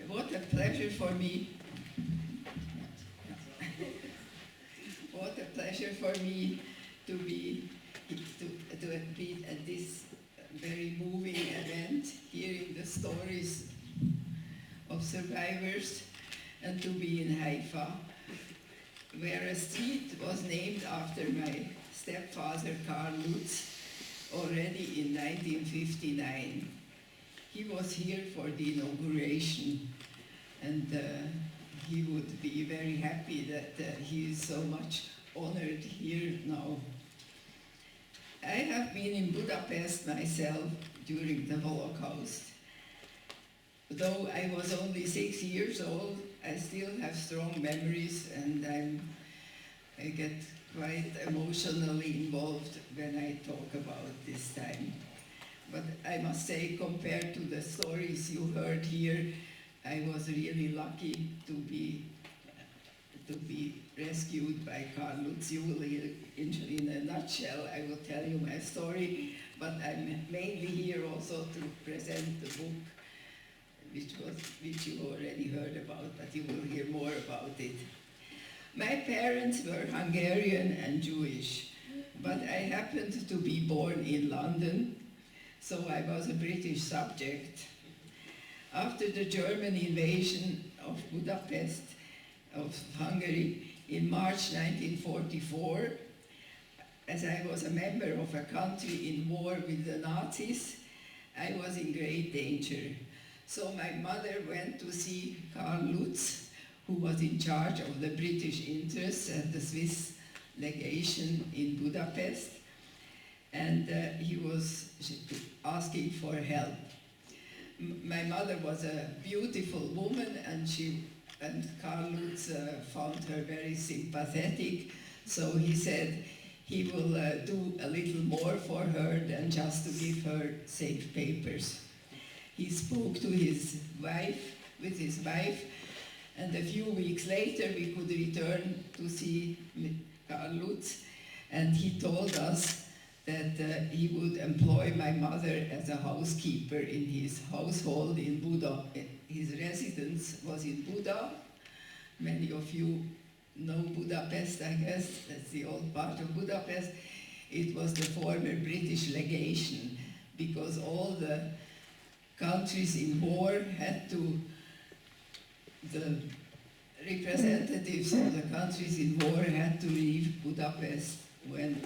what a pleasure for me, to be at this very moving event, hearing the stories of survivors, and to be in Haifa, where a street was named after my stepfather Karl Lutz already in 1959. He was here for the inauguration, and he would be very happy that he is so much honored here now I have been in Budapest myself during the Holocaust. Though I was only 6 years old, I still have strong memories, and I get quite emotionally involved when I talk about this time. But I must say, compared to the stories you heard here, I was really lucky to be rescued by Karl Lutz. You will hear in a nutshell, I will tell you my story, but I'm mainly here also to present the book, which you already heard about, but you will hear more about it. My parents were Hungarian and Jewish, but I happened to be born in London, so I was a British subject. After the German invasion of Budapest, of Hungary, in March 1944, as I was a member of a country in war with the Nazis, I was in great danger. So my mother went to see Karl Lutz, who was in charge of the British interests at the Swiss legation in Budapest, and he was asking for help. My mother was a beautiful woman, and Karl Lutz found her very sympathetic, so he said he will do a little more for her than just to give her safe papers. He spoke to his wife, and a few weeks later we could return to see Karl Lutz, and he told us that he would employ my mother as a housekeeper in his household in Buda. His residence was in Buda. Many of you know Budapest, I guess. That's the old part of Budapest. It was the former British legation, because all the countries in war had to, the representatives of the countries in war had to leave Budapest when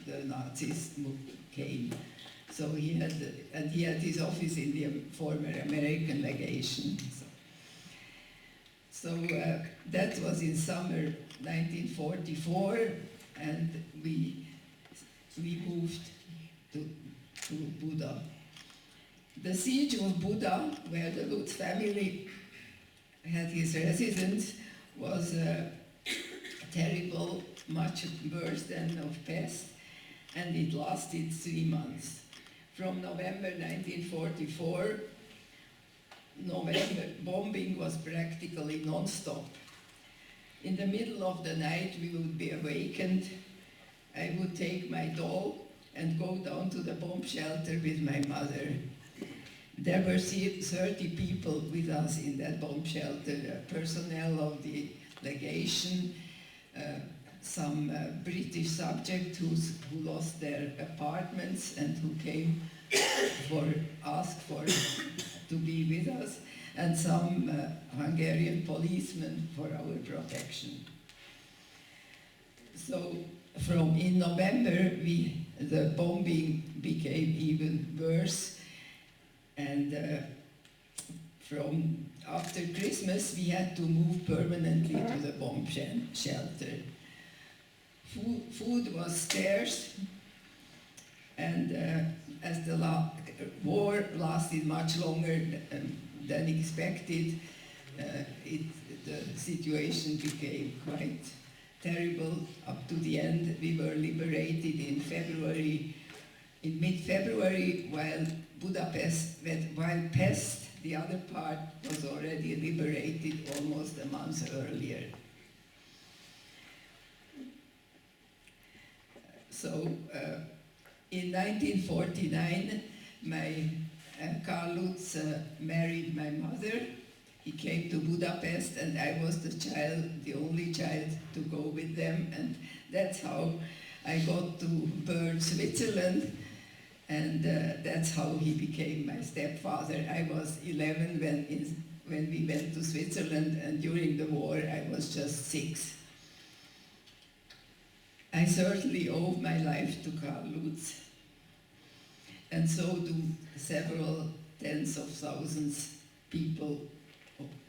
the Nazis came. So he had his office in the former American legation. So that was in summer 1944, and we moved to Buda. The siege of Buda, where the Lutz family had his residence, was terrible, much worse than of pest, and it lasted 3 months. From November 1944, bombing was practically non-stop. In the middle of the night we would be awakened. I would take my doll and go down to the bomb shelter with my mother. There were 30 people with us in that bomb shelter, personnel of the legation, some British subjects who lost their apartments and who came asked to be with us, and some Hungarian policemen for our protection. So in November, the bombing became even worse, and from after Christmas we had to move permanently to the bomb shelter. Food was scarce, and as the war lasted much longer than expected, the situation became quite terrible. Up to the end, we were liberated in mid-February, while Pest, the other part, was already liberated almost a month earlier. So in 1949, Karl Lutz married my mother. He came to Budapest, and I was the only child to go with them, and that's how I got to Bern, Switzerland, and that's how he became my stepfather. I was 11 when we went to Switzerland, and during the war I was just 6. I certainly owe my life to Karl Lutz, and so do several tens of thousands people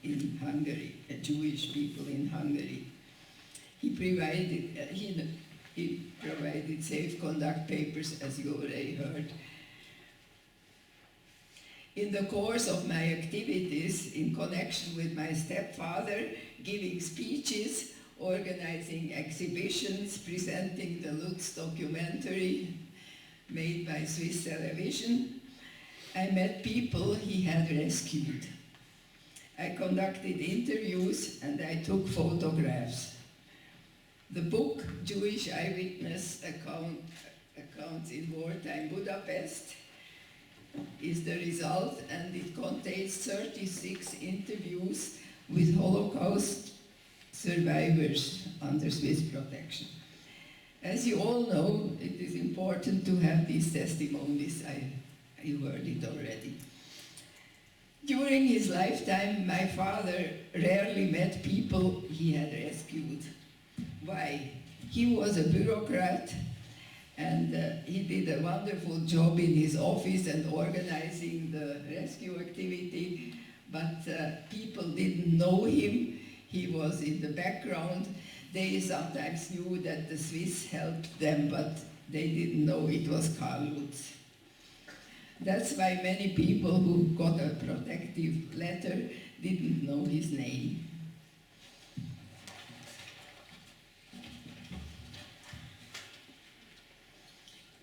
in Hungary, Jewish people in Hungary. He He provided safe conduct papers, as you already heard. In the course of my activities in connection with my stepfather, giving speeches, organizing exhibitions, presenting the Lutz documentary made by Swiss television, I met people he had rescued. I conducted interviews and I took photographs. The book, Jewish Eyewitness Accounts in Wartime Budapest, is the result, and it contains 36 interviews with Holocaust survivors under Swiss protection. As you all know, it is important to have these testimonies. You heard it already. During his lifetime, my father rarely met people he had rescued. Why? He was a bureaucrat, and he did a wonderful job in his office and organizing the rescue activity, but people didn't know him. He was in the background. They sometimes knew that the Swiss helped them, but they didn't know it was Karl Lutz. That's why many people who got a protective letter didn't know his name.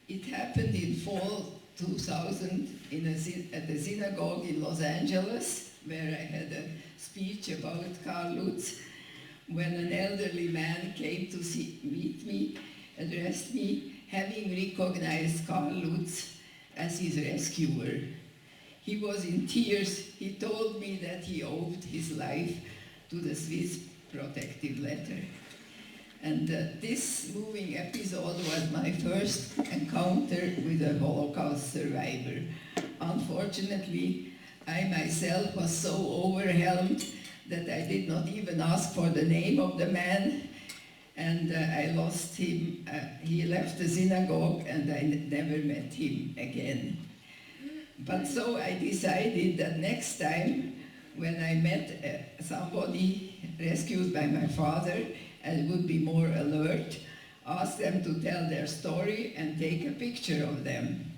It happened in fall 2000 at the synagogue in Los Angeles, where I had a speech about Karl Lutz, when an elderly man came to meet me, addressed me, having recognized Karl Lutz as his rescuer. He was in tears. He told me that he owed his life to the Swiss protective letter. And this moving episode was my first encounter with a Holocaust survivor. Unfortunately, I myself was so overwhelmed that I did not even ask for the name of the man, and I lost him. He left the synagogue and I never met him again. But so I decided that next time when I met somebody rescued by my father, I would be more alert, ask them to tell their story and take a picture of them.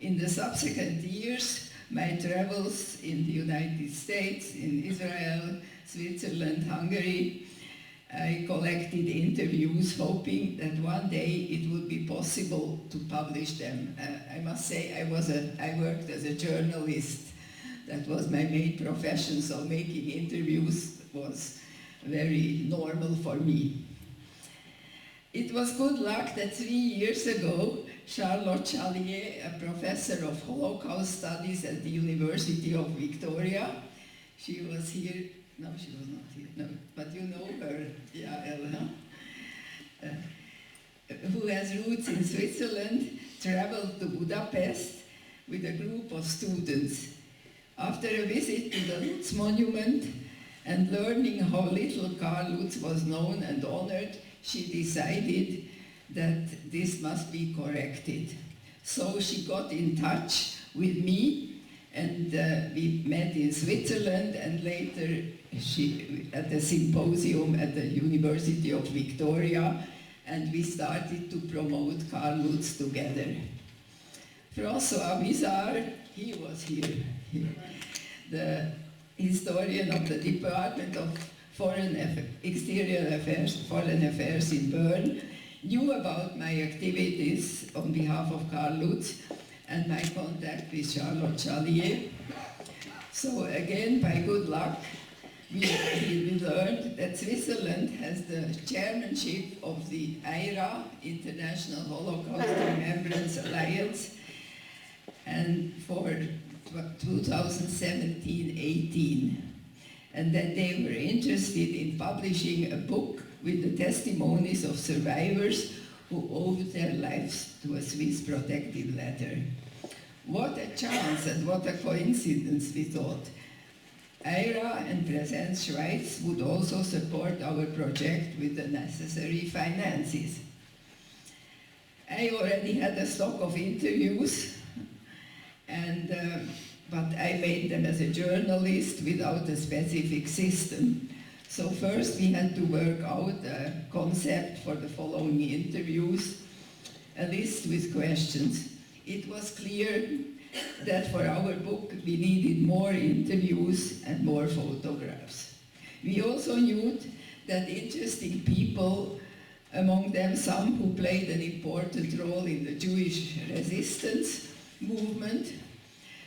In the subsequent years, my travels in the United States, in Israel, Switzerland, Hungary, I collected interviews hoping that one day it would be possible to publish them. I must say I worked as a journalist. That was my main profession, so making interviews was very normal for me. It was good luck that 3 years ago, Charlotte Chalier, a professor of Holocaust studies at the University of Victoria, she was here, no, she was not here, no, but you know her, yeah, Elna, who has roots in Switzerland, traveled to Budapest with a group of students. After a visit to the Lutz monument and learning how little Karl Lutz was known and honored, she decided that this must be corrected. So she got in touch with me, and we met in Switzerland, and later at the symposium at the University of Victoria, and we started to promote Karl Lutz together. François Vizard, he was here, the historian of the Department of Foreign Affairs in Bern, knew about my activities on behalf of Karl Lutz and my contact with Charlotte Chalier. So again, by good luck, we learned that Switzerland has the chairmanship of the IRA, International Holocaust Remembrance Alliance, and for 2017-18, and that they were interested in publishing a book with the testimonies of survivors who owed their lives to a Swiss protective letter. What a chance and what a coincidence, we thought. IRA and Präsenz Schweiz would also support our project with the necessary finances. I already had a stock of interviews, but I made them as a journalist without a specific system. So first we had to work out a concept for the following interviews, a list with questions. It was clear that for our book we needed more interviews and more photographs. We also knew that interesting people, among them some who played an important role in the Jewish resistance movement,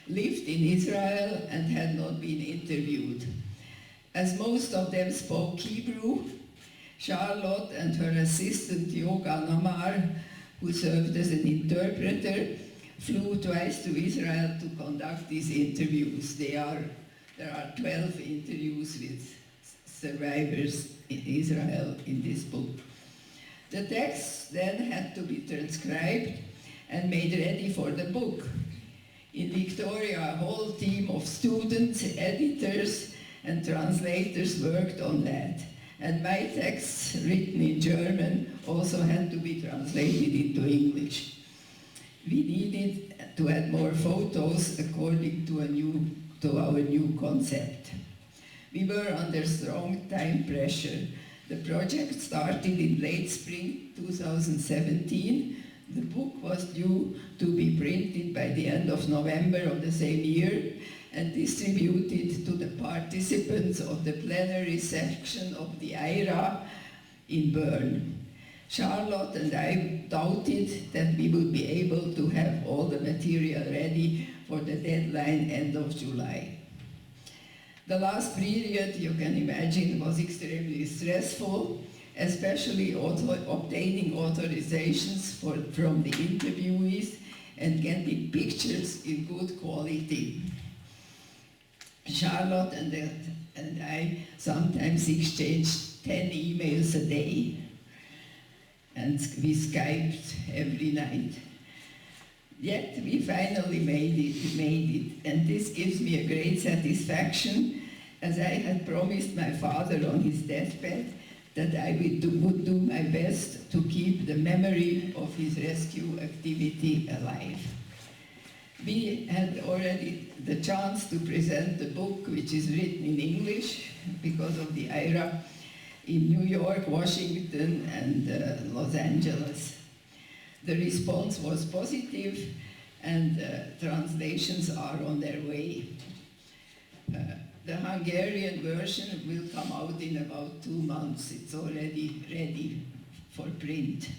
lived in Israel and had not been interviewed. As most of them spoke Hebrew, Charlotte and her assistant Yoga Namar, who served as an interpreter, flew twice to Israel to conduct these interviews. There are 12 interviews with survivors in Israel in this book. The texts then had to be transcribed and made ready for the book. In Victoria, a whole team of students, editors, and translators worked on that. And my texts, written in German, also had to be translated into English. We needed to add more photos according to our new concept. We were under strong time pressure. The project started in late spring 2017. The book was due to be printed by the end of November of the same year and distributed to the participants of the plenary section of the IRA in Bern. Charlotte and I doubted that we would be able to have all the material ready for the deadline end of July. The last period, you can imagine, was extremely stressful, especially obtaining authorizations from the interviewees and getting pictures in good quality. Charlotte and I sometimes exchanged 10 emails a day, and we Skyped every night. Yet we finally made it, and this gives me a great satisfaction, as I had promised my father on his deathbed that I would do my best to keep the memory of his rescue activity alive. We had already the chance to present the book, which is written in English because of the IRA, in New York, Washington, and Los Angeles. The response was positive, and translations are on their way. The Hungarian version will come out in about 2 months. It's already ready for print.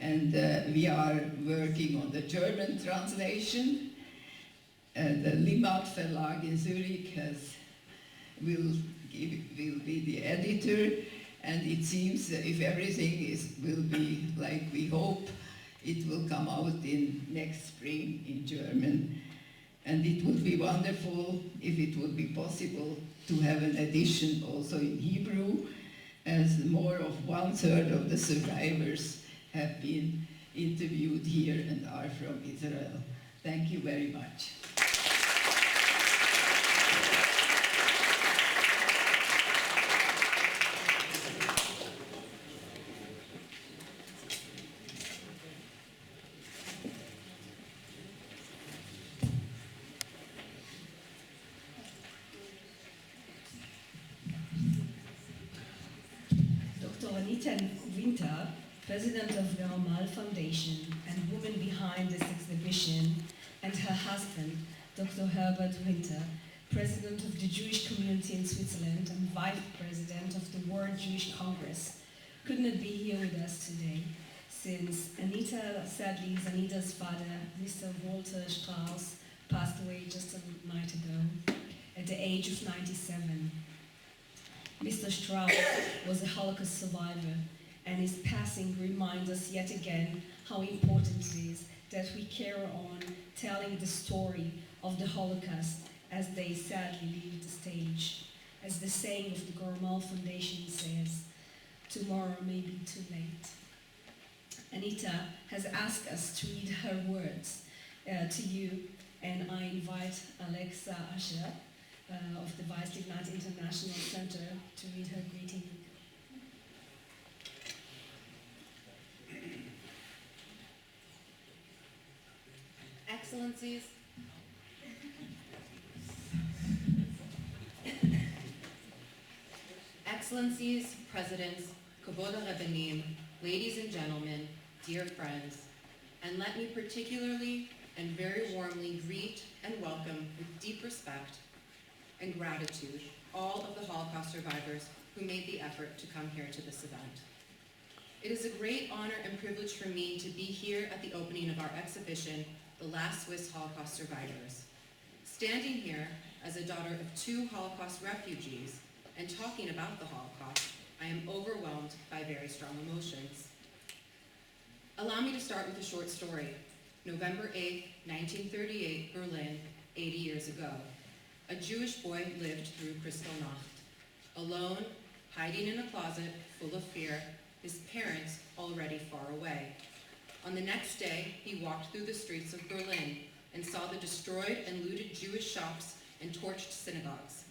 And we are working on the German translation. The Limmat Verlag in Zurich will be the editor, and it seems that if everything will be like we hope, it will come out in next spring in German. And it would be wonderful if it would be possible to have an edition also in Hebrew, as more of 1/3 of the survivors have been interviewed here and are from Israel. Thank you very much. Winter, president of the Amal Foundation and woman behind this exhibition, and her husband, Dr. Herbert Winter, president of the Jewish community in Switzerland and vice president of the World Jewish Congress, could not be here with us today, since sadly, Anita's father, Mr. Walter Strauss, passed away just a night ago, at the age of 97. Mr. Strauss was a Holocaust survivor, and his passing reminds us yet again how important it is that we carry on telling the story of the Holocaust as they sadly leave the stage. As the saying of the Gormal Foundation says, tomorrow may be too late. Anita has asked us to read her words to you, and I invite Alexa Asher of the Weiss Lignite International Center to read her greeting. Excellencies, Excellencies, Presidents, Kavod Rabbanim, ladies and gentlemen, dear friends, and let me particularly and very warmly greet and welcome with deep respect and gratitude all of the Holocaust survivors who made the effort to come here to this event. It is a great honor and privilege for me to be here at the opening of our exhibition, The Last Swiss Holocaust Survivors. Standing here as a daughter of 2 Holocaust refugees and talking about the Holocaust, I am overwhelmed by very strong emotions. Allow me to start with a short story. November 8, 1938, Berlin, 80 years ago. A Jewish boy lived through Kristallnacht. Alone, hiding in a closet, full of fear, his parents already far away. On the next day, he walked through the streets of Berlin and saw the destroyed and looted Jewish shops and torched synagogues.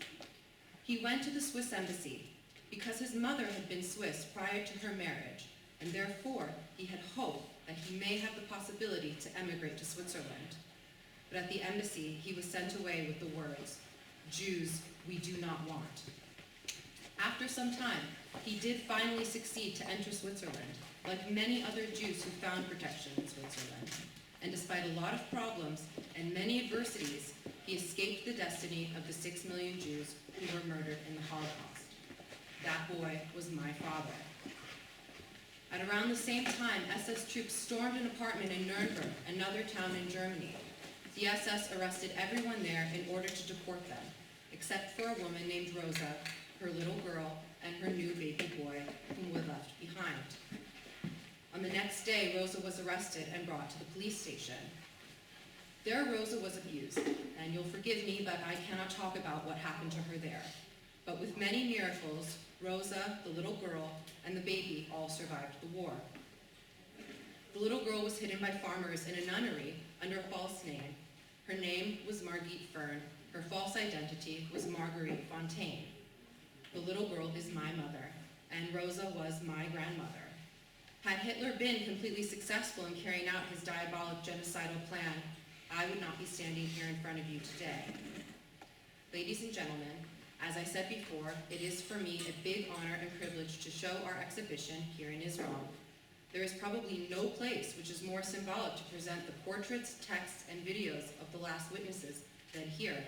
He went to the Swiss embassy because his mother had been Swiss prior to her marriage, and therefore he had hope that he may have the possibility to emigrate to Switzerland. But at the embassy, he was sent away with the words, "Jews, we do not want." After some time, he did finally succeed to enter Switzerland, like many other Jews who found protection in Switzerland. And despite a lot of problems and many adversities, he escaped the destiny of the 6 million Jews who were murdered in the Holocaust. That boy was my father. At around the same time, SS troops stormed an apartment in Nuremberg, another town in Germany. The SS arrested everyone there in order to deport them, except for a woman named Rosa, her little girl, and her new baby boy, whom were left behind. On the next day, Rosa was arrested and brought to the police station. There, Rosa was abused, and you'll forgive me, but I cannot talk about what happened to her there. But with many miracles, Rosa, the little girl, and the baby all survived the war. The little girl was hidden by farmers in a nunnery under a false name. Her name was Margit Fern. Her false identity was Marguerite Fontaine. The little girl is my mother, and Rosa was my grandmother. Had Hitler been completely successful in carrying out his diabolic genocidal plan, I would not be standing here in front of you today. Ladies and gentlemen, as I said before, it is for me a big honor and privilege to show our exhibition here in Israel. There is probably no place which is more symbolic to present the portraits, texts, and videos of the last witnesses than here.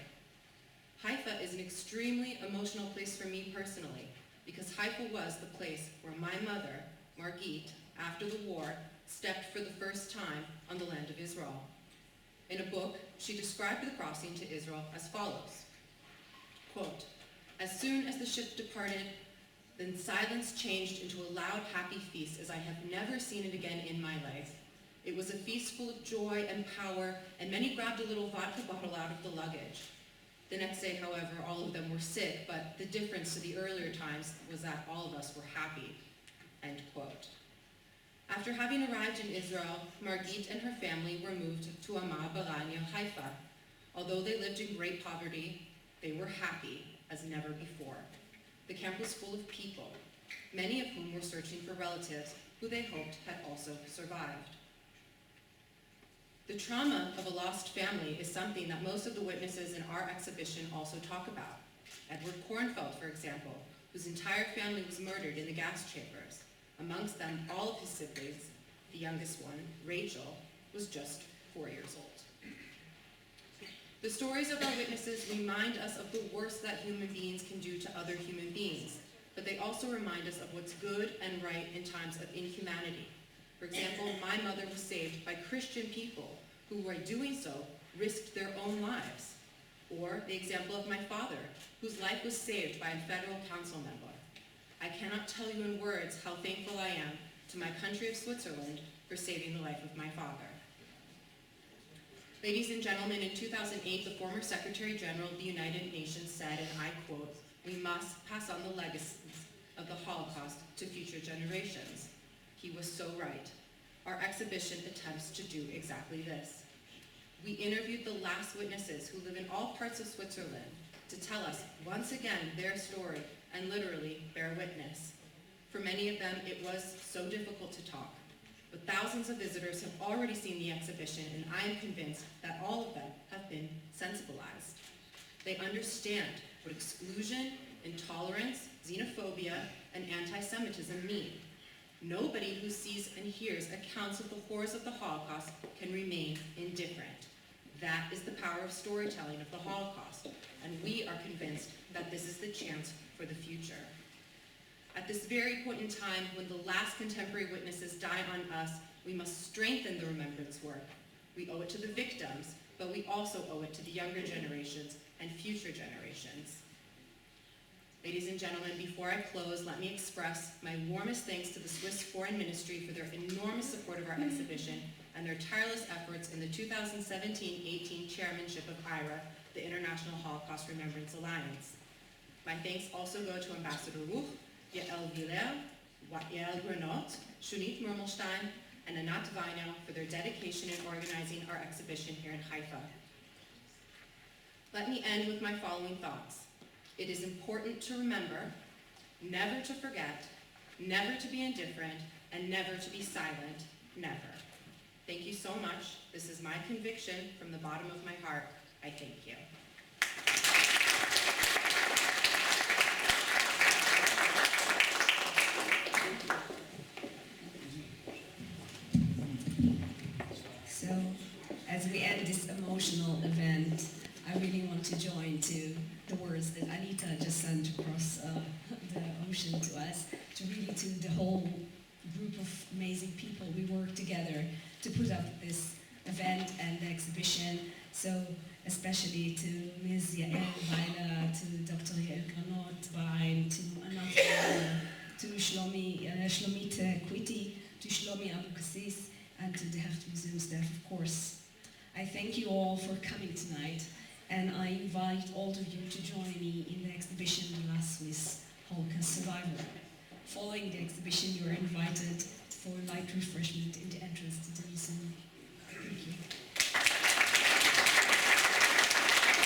Haifa is an extremely emotional place for me personally, because Haifa was the place where my mother, Margit, after the war, stepped for the first time on the land of Israel. In a book, she described the crossing to Israel as follows, quote, "As soon as the ship departed, then silence changed into a loud, happy feast as I have never seen it again in my life. It was a feast full of joy and power, and many grabbed a little vodka bottle out of the luggage. The next day, however, all of them were sick, but the difference to the earlier times was that all of us were happy." End quote. After having arrived in Israel, Margit and her family were moved to Amah Baranya, Haifa. Although they lived in great poverty, they were happy as never before. The camp was full of people, many of whom were searching for relatives who they hoped had also survived. The trauma of a lost family is something that most of the witnesses in our exhibition also talk about. Edward Kornfeld, for example, whose entire family was murdered in the gas chambers. Amongst them, all of his siblings, the youngest one, Rachel, was just 4 years old. The stories of our witnesses remind us of the worst that human beings can do to other human beings, but they also remind us of what's good and right in times of inhumanity. For example, my mother was saved by Christian people who, by doing so, risked their own lives. Or the example of my father, whose life was saved by a federal council member. I cannot tell you in words how thankful I am to my country of Switzerland for saving the life of my father. Ladies and gentlemen, in 2008, the former Secretary General of the United Nations said, and I quote, "We must pass on the legacies of the Holocaust to future generations." He was so right. Our exhibition attempts to do exactly this. We interviewed the last witnesses who live in all parts of Switzerland to tell us once again their story and literally bear witness. For many of them, it was so difficult to talk. But thousands of visitors have already seen the exhibition, and I am convinced that all of them have been sensibilized. They understand what exclusion intolerance, xenophobia, and anti-Semitism mean. Nobody who sees and hears accounts of the horrors of the Holocaust can remain indifferent. That is the power of storytelling of the Holocaust, and we are convinced that this is the chance for the future. At this very point in time, when the last contemporary witnesses die on us, we must strengthen the remembrance work. We owe it to the victims, but we also owe it to the younger generations and future generations. Ladies and gentlemen, before I close, let me express my warmest thanks to the Swiss Foreign Ministry for their enormous support of our exhibition and their tireless efforts in the 2017-18 chairmanship of IRA, the International Holocaust Remembrance Alliance. My thanks also go to Ambassador Ruch, Yael Villers, Yael Granot, Shunit Murmelstein, and Anat Vaino for their dedication in organizing our exhibition here in Haifa. Let me end with my following thoughts. It is important to remember, never to forget, never to be indifferent, and never to be silent, never. Thank you so much. This is my conviction from the bottom of my heart. I thank you. So, as we end this emotional event, I really want to join to the words that Anita just sent across the ocean to us, to the whole group of amazing people. We worked together to put up this event and the exhibition. So especially to Ms. Yael Weiler, to Dr. Yael Granot, to Anat Vaino, to Shlomit Quitty, to Shlomi Abukassis, and to the Heft Museum staff, of course. I thank you all for coming tonight, and I invite all of you to join me in the exhibition The Last Swiss Holocaust Survivor. Following the exhibition, you are invited for light refreshment in the entrance to the museum. Thank you.